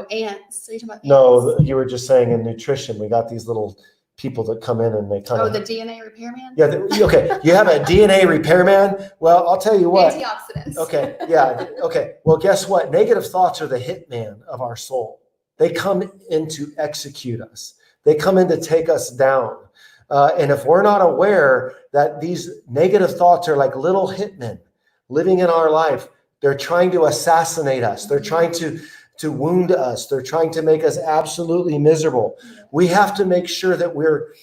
Speaker 2: Ants. Are you talking about
Speaker 1: No,
Speaker 2: ants?
Speaker 1: you were just saying in nutrition, we got these little people that come in and they kind of.
Speaker 2: The DNA repairman?
Speaker 1: Yeah, okay. You have a DNA repairman? Well, I'll tell you what.
Speaker 2: Antioxidants.
Speaker 1: Okay, yeah, okay. Well, guess what? Negative thoughts are the hitman of our soul. They come in to execute us. They come in to take us down. And if we're not aware that these negative thoughts are like little hitmen living in our life, they're trying to assassinate us. They're trying to wound us. They're trying to make us absolutely miserable. We have to make sure that we're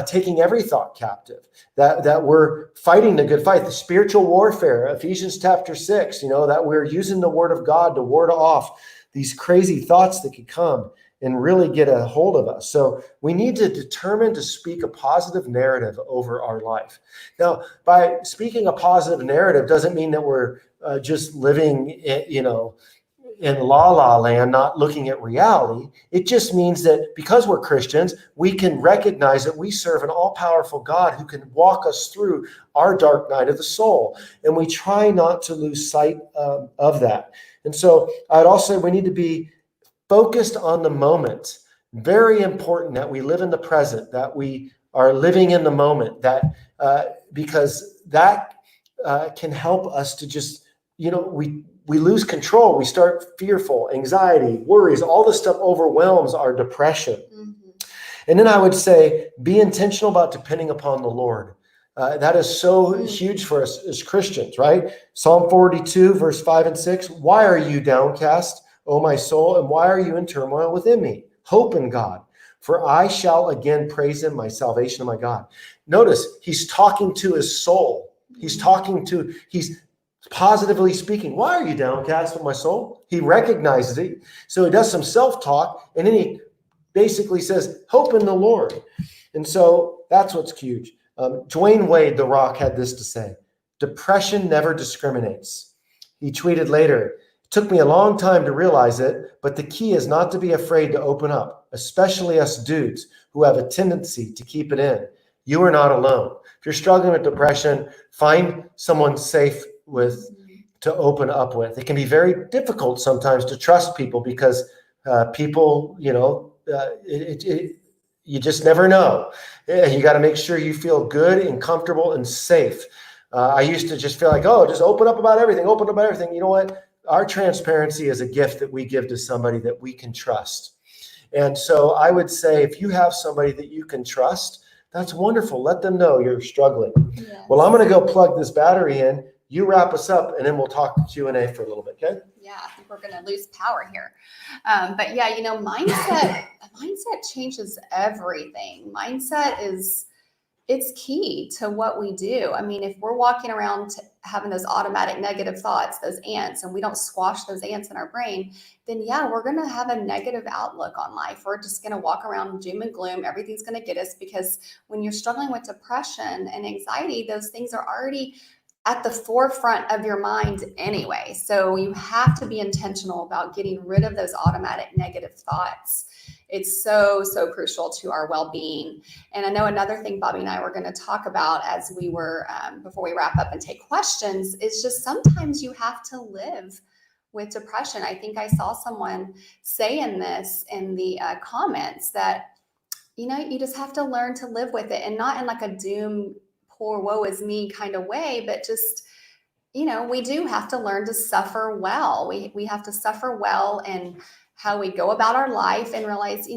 Speaker 1: taking every thought captive, that we're fighting the good fight, the spiritual warfare, Ephesians chapter 6, that we're using the word of God to ward off these crazy thoughts that could come and really get a hold of us. So we need to determine to speak a positive narrative over our life. Now, by speaking a positive narrative doesn't mean that we're just living, in la land, not looking at reality. It just means that because we're Christians, we can recognize that we serve an all-powerful God who can walk us through our dark night of the soul. And we try not to lose sight of that. And so I'd also say we need to be focused on the moment. Very important that we live in the present, that we are living in the moment, that because that can help us to just, we lose control. We start fearful, anxiety, worries, all this stuff overwhelms our depression. Mm-hmm. And then I would say, be intentional about depending upon the Lord. That is so huge for us as Christians, right? Psalm 42, verse 5 and 6. Why are you downcast, O my soul? And why are you in turmoil within me? Hope in God, for I shall again praise him, my salvation and my God. Notice he's talking to his soul. He's positively speaking. Why are you downcast with my soul? He recognizes it. So he does some self-talk, and then he basically says, hope in the Lord. And so that's what's huge. Dwayne Wade, The Rock, had this to say: depression never discriminates. He tweeted later, it took me a long time to realize it, but the key is not to be afraid to open up, especially us dudes who have a tendency to keep it in. You are not alone. If you're struggling with depression, find someone safe to open up with. It can be very difficult sometimes to trust people because people, you just never know. You got to make sure you feel good and comfortable and safe. I used to just feel like, just open up about everything. You know what? Our transparency is a gift that we give to somebody that we can trust. And so I would say, if you have somebody that you can trust, that's wonderful. Let them know you're struggling. Yes. Well, I'm going to go plug this battery in. You wrap us up, and then we'll talk Q&A for a little bit, okay?
Speaker 2: Yeah, I think we're going to lose power here. But yeah, mindset changes everything. Mindset it's key to what we do. I mean, if we're walking around having those automatic negative thoughts, those ants, and we don't squash those ants in our brain, then yeah, we're going to have a negative outlook on life. We're just going to walk around doom and gloom. Everything's going to get us, because when you're struggling with depression and anxiety, those things are already at the forefront of your mind anyway. So you have to be intentional about getting rid of those automatic negative thoughts. It's so, so crucial to our well-being. And I know another thing Bobby and I were going to talk about as we were, before we wrap up and take questions, is just sometimes you have to live with depression. I think I saw someone saying this in the comments that, you just have to learn to live with it, and not in like a doom, poor, woe is me kind of way, but just, we do have to learn to suffer well. We have to suffer well in how we go about our life, and realize,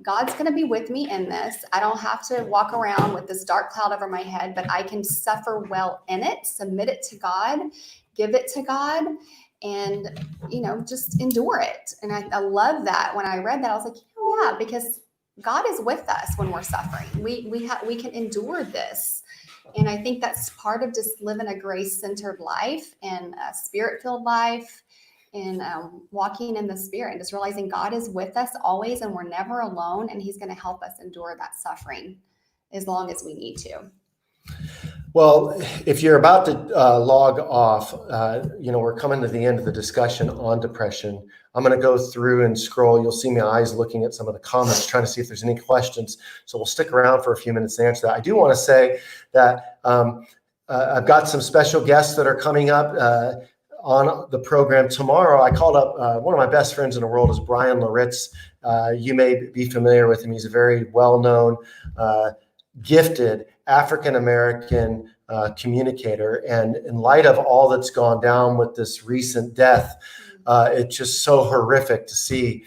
Speaker 2: God's going to be with me in this. I don't have to walk around with this dark cloud over my head, but I can suffer well in it, submit it to God, give it to God, and, just endure it. And I love that. When I read that, I was like, yeah, because God is with us when we're suffering. We can endure this. And I think that's part of just living a grace-centered life and a spirit-filled life. in walking in the Spirit and just realizing God is with us always and we're never alone, and He's going to help us endure that suffering as long as we need to.
Speaker 1: Well, if you're about to log off, we're coming to the end of the discussion on depression. I'm going to go through and scroll. You'll see my eyes looking at some of the comments, trying to see if there's any questions. So we'll stick around for a few minutes to answer that. I do want to say that I've got some special guests that are coming up on the program tomorrow. I called up one of my best friends in the world is Brian Loritz. You may be familiar with him. He's a very well-known, gifted African-American communicator. And in light of all that's gone down with this recent death, it's just so horrific to see.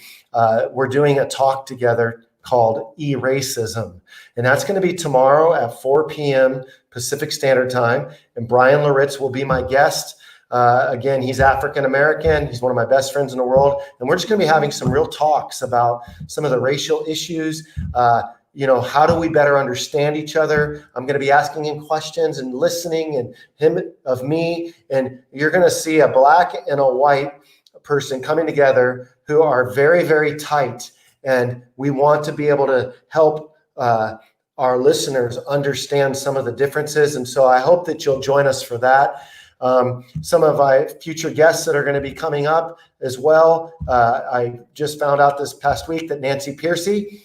Speaker 1: We're doing a talk together called E-Racism. And that's going to be tomorrow at 4 p.m. Pacific Standard Time. And Brian Loritz will be my guest. Again, he's African-American. He's one of my best friends in the world. And we're just going to be having some real talks about some of the racial issues. How do we better understand each other? I'm going to be asking him questions and listening, and him of me. And you're going to see a black and a white person coming together who are very, very tight. And we want to be able to help our listeners understand some of the differences. And so I hope that you'll join us for that. Some of my future guests that are going to be coming up as well. I just found out this past week that Nancy Piercy,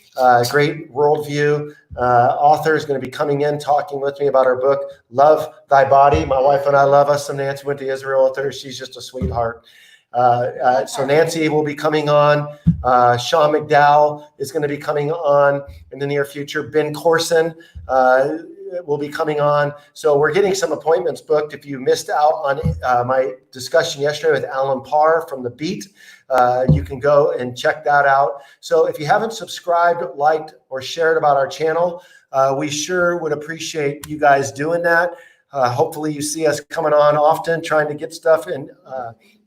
Speaker 1: great worldview author, is going to be coming in talking with me about her book, Love Thy Body. My wife and I love us some Nancy. Went to Israel with her. She's just a sweetheart. So Nancy will be coming on. Sean McDowell is going to be coming on in the near future. Ben Corson will be coming on. So we're getting some appointments booked. If you missed out on my discussion yesterday with Alan Parr from The Beat, you can go and check that out. So if you haven't subscribed, liked, or shared about our channel, we sure would appreciate you guys doing that. Hopefully you see us coming on often, trying to get stuff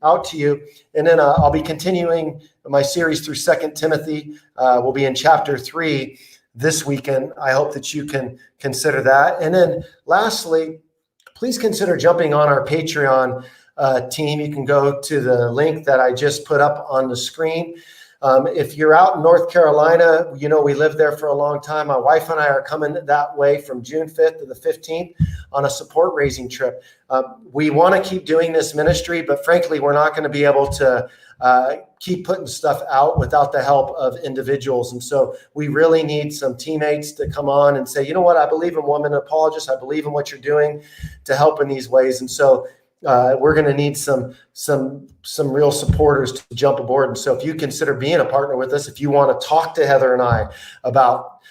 Speaker 1: out to you. And then I'll be continuing my series through 2 Timothy. We'll be in chapter 3 this weekend. I hope that you can consider that. And then lastly, please consider jumping on our Patreon team. You can go to the link that I just put up on the screen. If you're out in North Carolina, we lived there for a long time. My wife and I are coming that way from June 5th to the 15th on a support raising trip. We want to keep doing this ministry, but frankly, we're not going to be able to keep putting stuff out without the help of individuals. And so we really need some teammates to come on and say, you know what, I believe in Women Apologists. I believe in what you're doing to help in these ways. And so we're going to need some real supporters to jump aboard. And so if you consider being a partner with us, if you want to talk to Heather and I about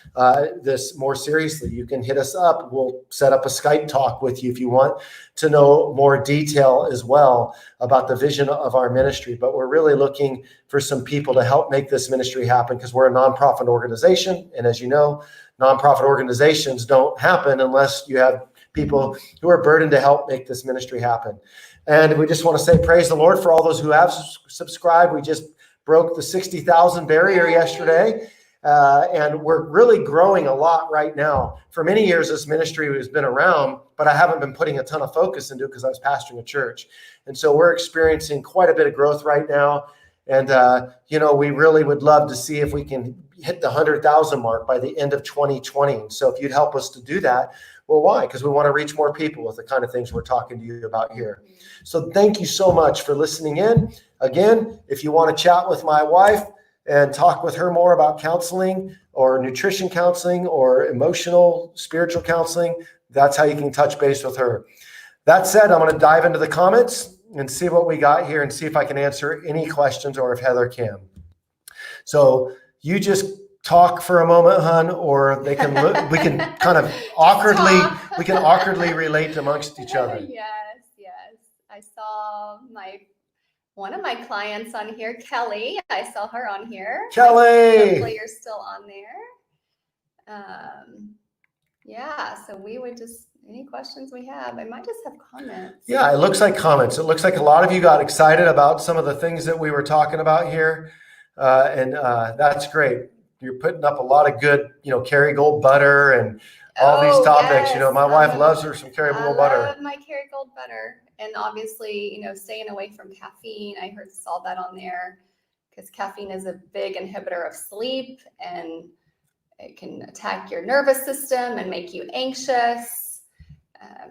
Speaker 1: this more seriously, you can hit us up. We'll set up a Skype talk with you if you want to know more detail as well about the vision of our ministry. But we're really looking for some people to help make this ministry happen, because we're a nonprofit organization. And as you know, nonprofit organizations don't happen unless you have people who are burdened to help make this ministry happen. And we just want to say praise the Lord for all those who have subscribed. We just broke the 60,000 barrier yesterday. And we're really growing a lot right now. For many years, this ministry has been around, but I haven't been putting a ton of focus into it because I was pastoring a church. And so we're experiencing quite a bit of growth right now. And, we really would love to see if we can hit the 100,000 mark by the end of 2020. So if you'd help us to do that, well, why? Because we want to reach more people with the kind of things we're talking to you about here. So thank you so much for listening in. Again, if you want to chat with my wife and talk with her more about counseling or nutrition counseling or emotional, spiritual counseling, that's how you can touch base with her. That said, I'm going to dive into the comments and see what we got here and see if I can answer any questions or if Heather can. So you just talk for a moment, hon, or they can look, we can kind of awkwardly relate amongst each other.
Speaker 2: Yes. I saw one of my clients on here, Kelly. I saw her on here.
Speaker 1: Kelly!
Speaker 2: Hopefully you're still on there. So we would just, any questions we have, I might just have comments.
Speaker 1: Yeah, it looks like comments. It looks like a lot of you got excited about some of the things that we were talking about here. And that's great. You're putting up a lot of good, Kerrygold butter and all these
Speaker 2: Oh,
Speaker 1: topics. You know,
Speaker 2: yes.
Speaker 1: my wife loves her some Kerrygold
Speaker 2: I
Speaker 1: butter.
Speaker 2: love my Kerrygold butter. And obviously, staying away from caffeine. I saw that on there because caffeine is a big inhibitor of sleep and it can attack your nervous system and make you anxious.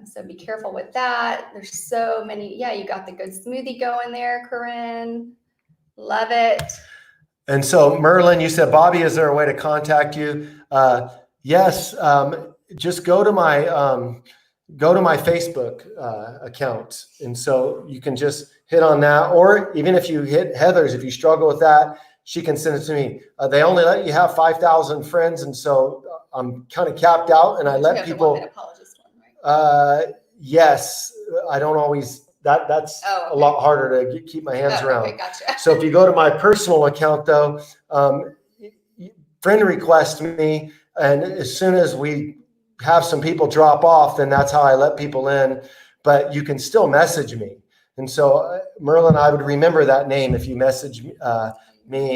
Speaker 2: So be careful with that. There's so many. Yeah, you got the good smoothie going there, Corinne. Love it.
Speaker 1: And so, Merlin, you said, Bobby, is there a way to contact you? Yes. Just go to my Facebook account, and so you can just hit on that. Or even if you hit Heather's, if you struggle with that, she can send it to me. They only let you have 5,000 friends, and so I'm kind of capped out. And I let people.
Speaker 2: The 1 minute apologist one, right?
Speaker 1: Yes, I don't always. That's a lot harder to keep my hands around.
Speaker 2: Okay, gotcha.
Speaker 1: So if you go to my personal account, though, friend request me, and as soon as we have some people drop off, then that's how I let people in. But you can still message me. And so, Merlin, I would remember that name if you message me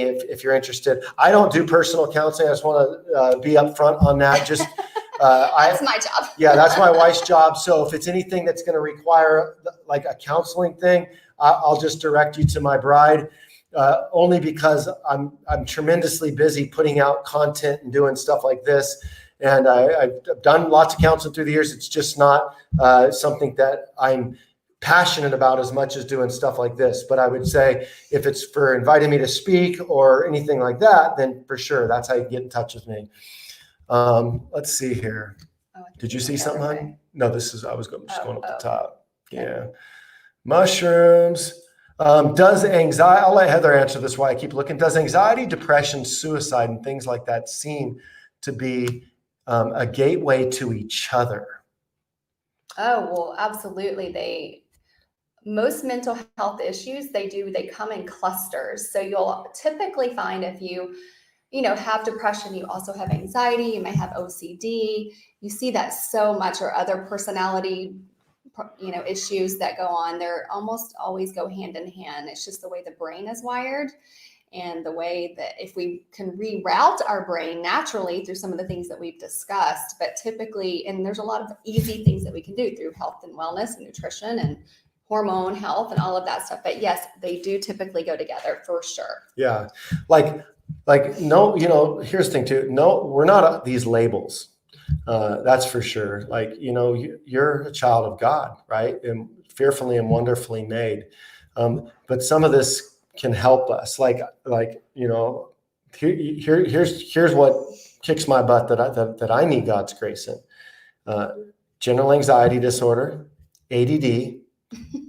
Speaker 1: if you're interested. I don't do personal counseling. I just want to be upfront on that. Just
Speaker 2: that's my job.
Speaker 1: Yeah, that's my wife's job. So if it's anything that's going to require like a counseling thing, I'll just direct you to my bride. Only because I'm tremendously busy putting out content and doing stuff like this. And I've done lots of counseling through the years. It's just not something that I'm passionate about as much as doing stuff like this. But I would say if it's for inviting me to speak or anything like that, then for sure, that's how you get in touch with me. Let's see here. Did you see something, honey? No, I was just going up the top. Okay. Yeah. Mushrooms. Does anxiety, I'll let Heather answer this while I keep looking. Does anxiety, depression, suicide, and things like that seem to be a gateway to each other?
Speaker 2: Oh, well, absolutely. Most mental health issues, they come in clusters. So you'll typically find if you have depression, you also have anxiety, you may have OCD. You see that so much, or other personality issues that go on. They're almost always go hand in hand. It's just the way the brain is wired, and the way that if we can reroute our brain naturally through some of the things that we've discussed, but typically, and there's a lot of easy things that we can do through health and wellness and nutrition and hormone health and all of that stuff. But yes, they do typically go together for sure.
Speaker 1: Yeah. Like no, here's the thing too. No, we're not these labels. That's for sure. Like, you're a child of God, right? And fearfully and wonderfully made. But some of this can help us. Here's what kicks my butt that I need God's grace in. General anxiety disorder, ADD,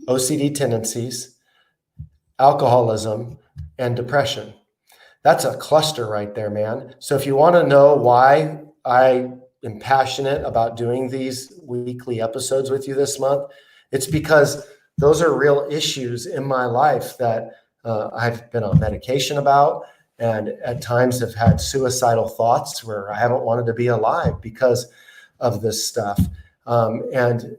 Speaker 1: OCD tendencies, alcoholism, and depression. That's a cluster right there, man. So if you want to know why I am passionate about doing these weekly episodes with you this month, it's because those are real issues in my life that I've been on medication about, and at times have had suicidal thoughts where I haven't wanted to be alive because of this stuff. And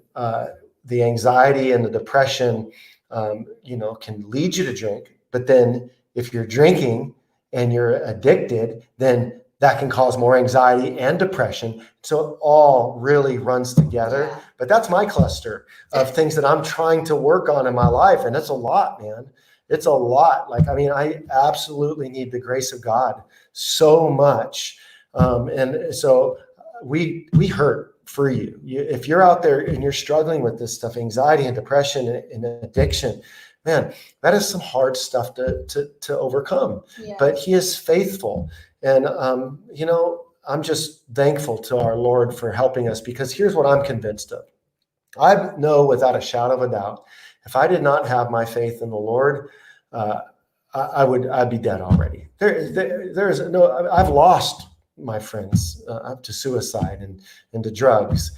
Speaker 1: the anxiety and the depression, can lead you to drink. But then if you're drinking and you're addicted, then that can cause more anxiety and depression. So it all really runs together. Yeah. But that's my cluster of things that I'm trying to work on in my life. And it's a lot, man. It's a lot. I absolutely need the grace of God so much. And so we hurt for you. If you're out there and you're struggling with this stuff, anxiety and depression and addiction, man, that is some hard stuff to overcome. Yeah. But He is faithful. And, I'm just thankful to our Lord for helping us, because here's what I'm convinced of. I know without a shadow of a doubt, if I did not have my faith in the Lord, I'd be dead already. I've lost my friends to suicide and to drugs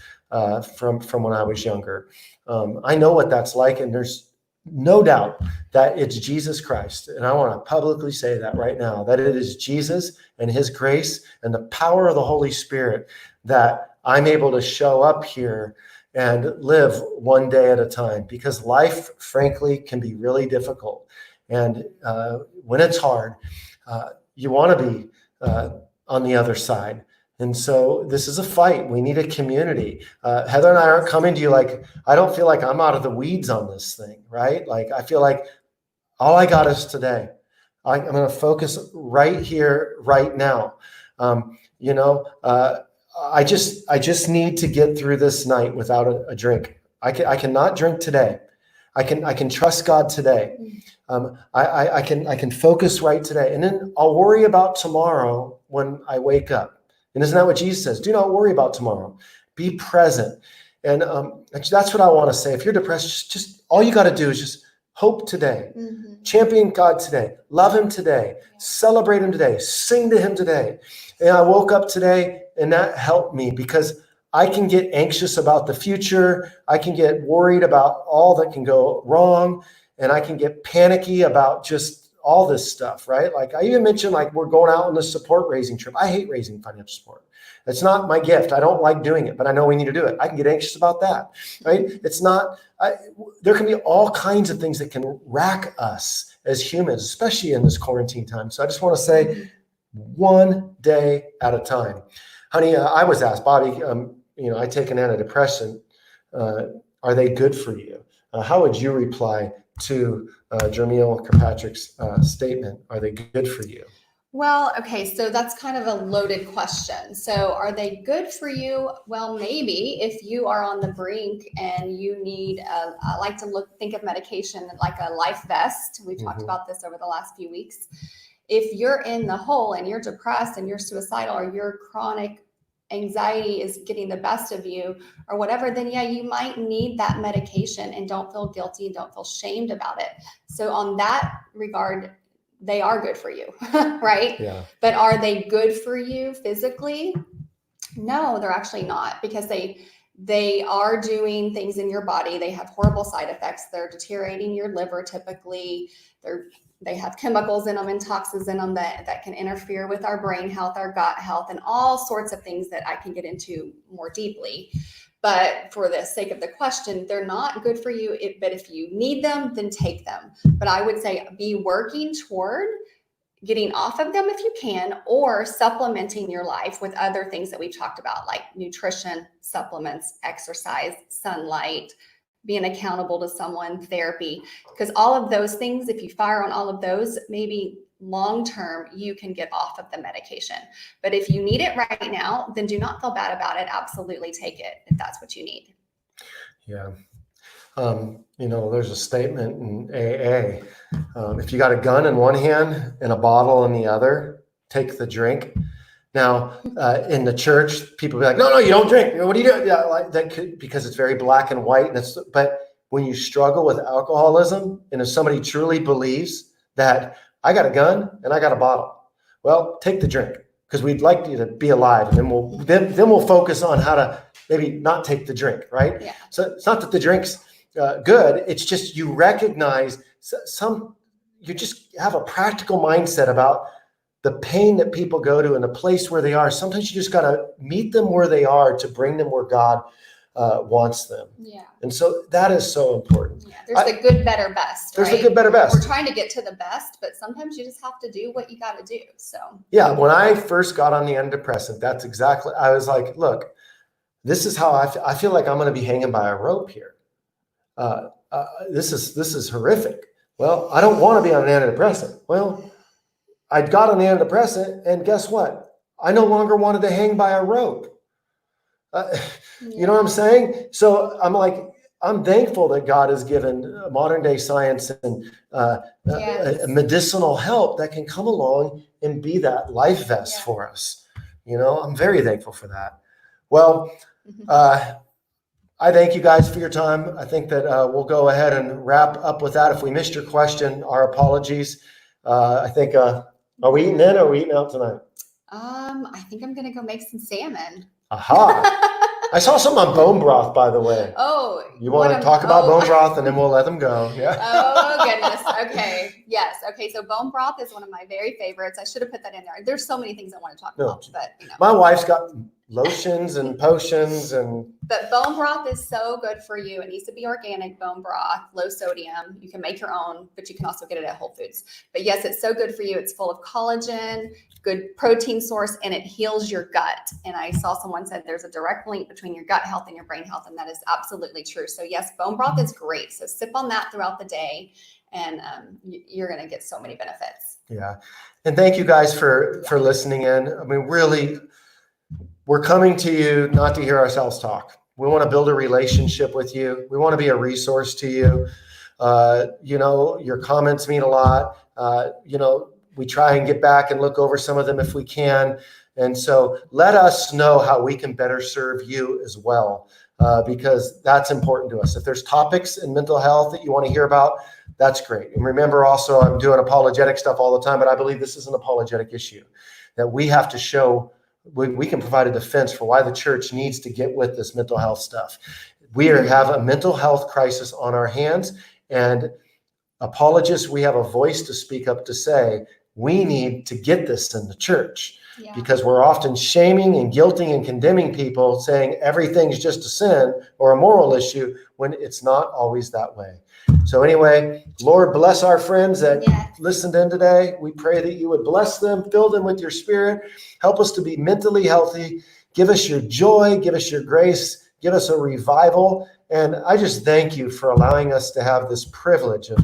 Speaker 1: from when I was younger. I know what that's like, and there's no doubt that it's Jesus Christ. And I want to publicly say that right now, that it is Jesus and His grace and the power of the Holy Spirit that I'm able to show up here and live one day at a time, because life, frankly, can be really difficult. And when it's hard, you want to be on the other side. And so this is a fight. We need a community. Heather and I aren't coming to you like, I don't feel like I'm out of the weeds on this thing, right? Like, I feel like all I got is today. I'm going to focus right here, right now. I just need to get through this night without a drink. I cannot drink today. I can trust God today. I can focus right today, and then I'll worry about tomorrow when I wake up. And isn't that what Jesus says? Do not worry about tomorrow. Be present. And that's what I want to say. If you're depressed, just all you got to do is just hope today.
Speaker 2: Mm-hmm.
Speaker 1: Champion God today. Love him today. Celebrate him today. Sing to him today. And I woke up today, and that helped me because I can get anxious about the future. I can get worried about all that can go wrong. And I can get panicky about just all this stuff, right? Like I even mentioned, like we're going out on this support raising trip. I hate raising financial support. It's not my gift. I don't like doing it, but I know we need to do it. I can get anxious about that, right? It's not, there can be all kinds of things that can rack us as humans, especially in this quarantine time. So I just want to say one day at a time. Honey, I was asked, Bobby, I take an antidepressant. Are they good for you? How would you reply to Jermiel Kirkpatrick's statement? Are they good for you?
Speaker 2: Well, okay, so that's kind of a loaded question. So are they good for you? Well, maybe if you are on the brink and you need, I like to think of medication like a life vest. We've talked about this over the last few weeks. If you're in the hole and you're depressed and you're suicidal or your chronic anxiety is getting the best of you or whatever, then yeah, you might need that medication, and don't feel guilty and don't feel shamed about it. So on that regard, they are good for you, right?
Speaker 1: Yeah.
Speaker 2: But are they good for you physically? No, they're actually not, because they are doing things in your body. They have horrible side effects. They're deteriorating your liver typically. They have chemicals in them and toxins in them that can interfere with our brain health, our gut health, and all sorts of things that I can get into more deeply. But for the sake of the question, they're not good for you. But if you need them, then take them. But I would say be working toward getting off of them if you can, or supplementing your life with other things that we've talked about, like nutrition, supplements, exercise, sunlight, being accountable to someone, therapy, because all of those things, if you fire on all of those, maybe long-term you can get off of the medication. But if you need it right now, then do not feel bad about it. Absolutely take it if that's what you need.
Speaker 1: Yeah. There's a statement in AA. If you got a gun in one hand and a bottle in the other, take the drink. Now, in the church, people be like, no, you don't drink. What do you do? Yeah, like that could, because it's very black and white. But when you struggle with alcoholism, and if somebody truly believes that I got a gun and I got a bottle, well, take the drink, because we'd like you to be alive, and then we'll focus on how to maybe not take the drink, right?
Speaker 2: Yeah.
Speaker 1: So it's not that the drink's good. It's just you recognize you just have a practical mindset about the pain that people go to and the place where they are. Sometimes you just got to meet them where they are to bring them where God wants them.
Speaker 2: Yeah.
Speaker 1: And so that is so important.
Speaker 2: Yeah. There's the good, better, best.
Speaker 1: There's
Speaker 2: right?
Speaker 1: the good, better, best.
Speaker 2: We're trying to get to the best, but sometimes you just have to do what you got to do. So
Speaker 1: yeah, when I first got on the antidepressant, I was like, look, this is how I feel like I'm going to be hanging by a rope here. This is horrific. Well, I don't want to be on an antidepressant. Well, I got on the antidepressant, and guess what? I no longer wanted to hang by a rope. You know what I'm saying? So I'm thankful that God has given modern day science and medicinal help that can come along and be that life vest for us. I'm very thankful for that. Well, I thank you guys for your time. I think that we'll go ahead and wrap up with that. If we missed your question, our apologies. I think, are we eating in or are we eating out tonight?
Speaker 2: I think I'm going to go make some salmon.
Speaker 1: Aha. I saw some on bone broth, by the way.
Speaker 2: Oh.
Speaker 1: You want to talk about bone broth, and then we'll let them go. Yeah.
Speaker 2: Oh, goodness. Okay. Yes. Okay. So bone broth is one of my very favorites. I should have put that in there. There's so many things I want to talk about, but
Speaker 1: My wife's got lotions and potions and.
Speaker 2: But bone broth is so good for you. It needs to be organic bone broth, low sodium. You can make your own, but you can also get it at Whole Foods. But yes, it's so good for you. It's full of collagen, good protein source, and it heals your gut. And I saw someone said there's a direct link between your gut health and your brain health, and that is absolutely true. So yes, bone broth is great. So sip on that throughout the day, and you're going to get so many benefits.
Speaker 1: Yeah. And thank you guys for listening in. I mean, really, we're coming to you not to hear ourselves talk. We want to build a relationship with you. We want to be a resource to you. Your comments mean a lot. We try and get back and look over some of them if we can. And so let us know how we can better serve you as well, because that's important to us. If there's topics in mental health that you want to hear about, that's great. And remember also, I'm doing apologetic stuff all the time, but I believe this is an apologetic issue that we have to show. We can provide a defense for why the church needs to get with this mental health stuff. We have a mental health crisis on our hands, and apologists, we have a voice to speak up to say, we need to get this in the church, because we're often shaming and guilting and condemning people, saying everything's just a sin or a moral issue when it's not always that way. So anyway, Lord, bless our friends that listened in today. We pray that you would bless them, fill them with your spirit, help us to be mentally healthy, give us your joy, give us your grace, give us a revival. And I just thank you for allowing us to have this privilege of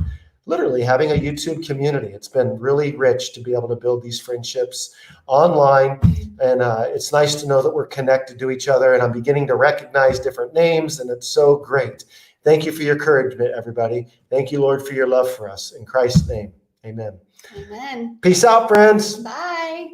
Speaker 1: literally having a YouTube community. It's been really rich to be able to build these friendships online. And it's nice to know that we're connected to each other, and I'm beginning to recognize different names, and it's so great. Thank you for your encouragement, everybody. Thank you, Lord, for your love for us. In Christ's name, amen.
Speaker 2: Amen.
Speaker 1: Peace out, friends.
Speaker 2: Bye.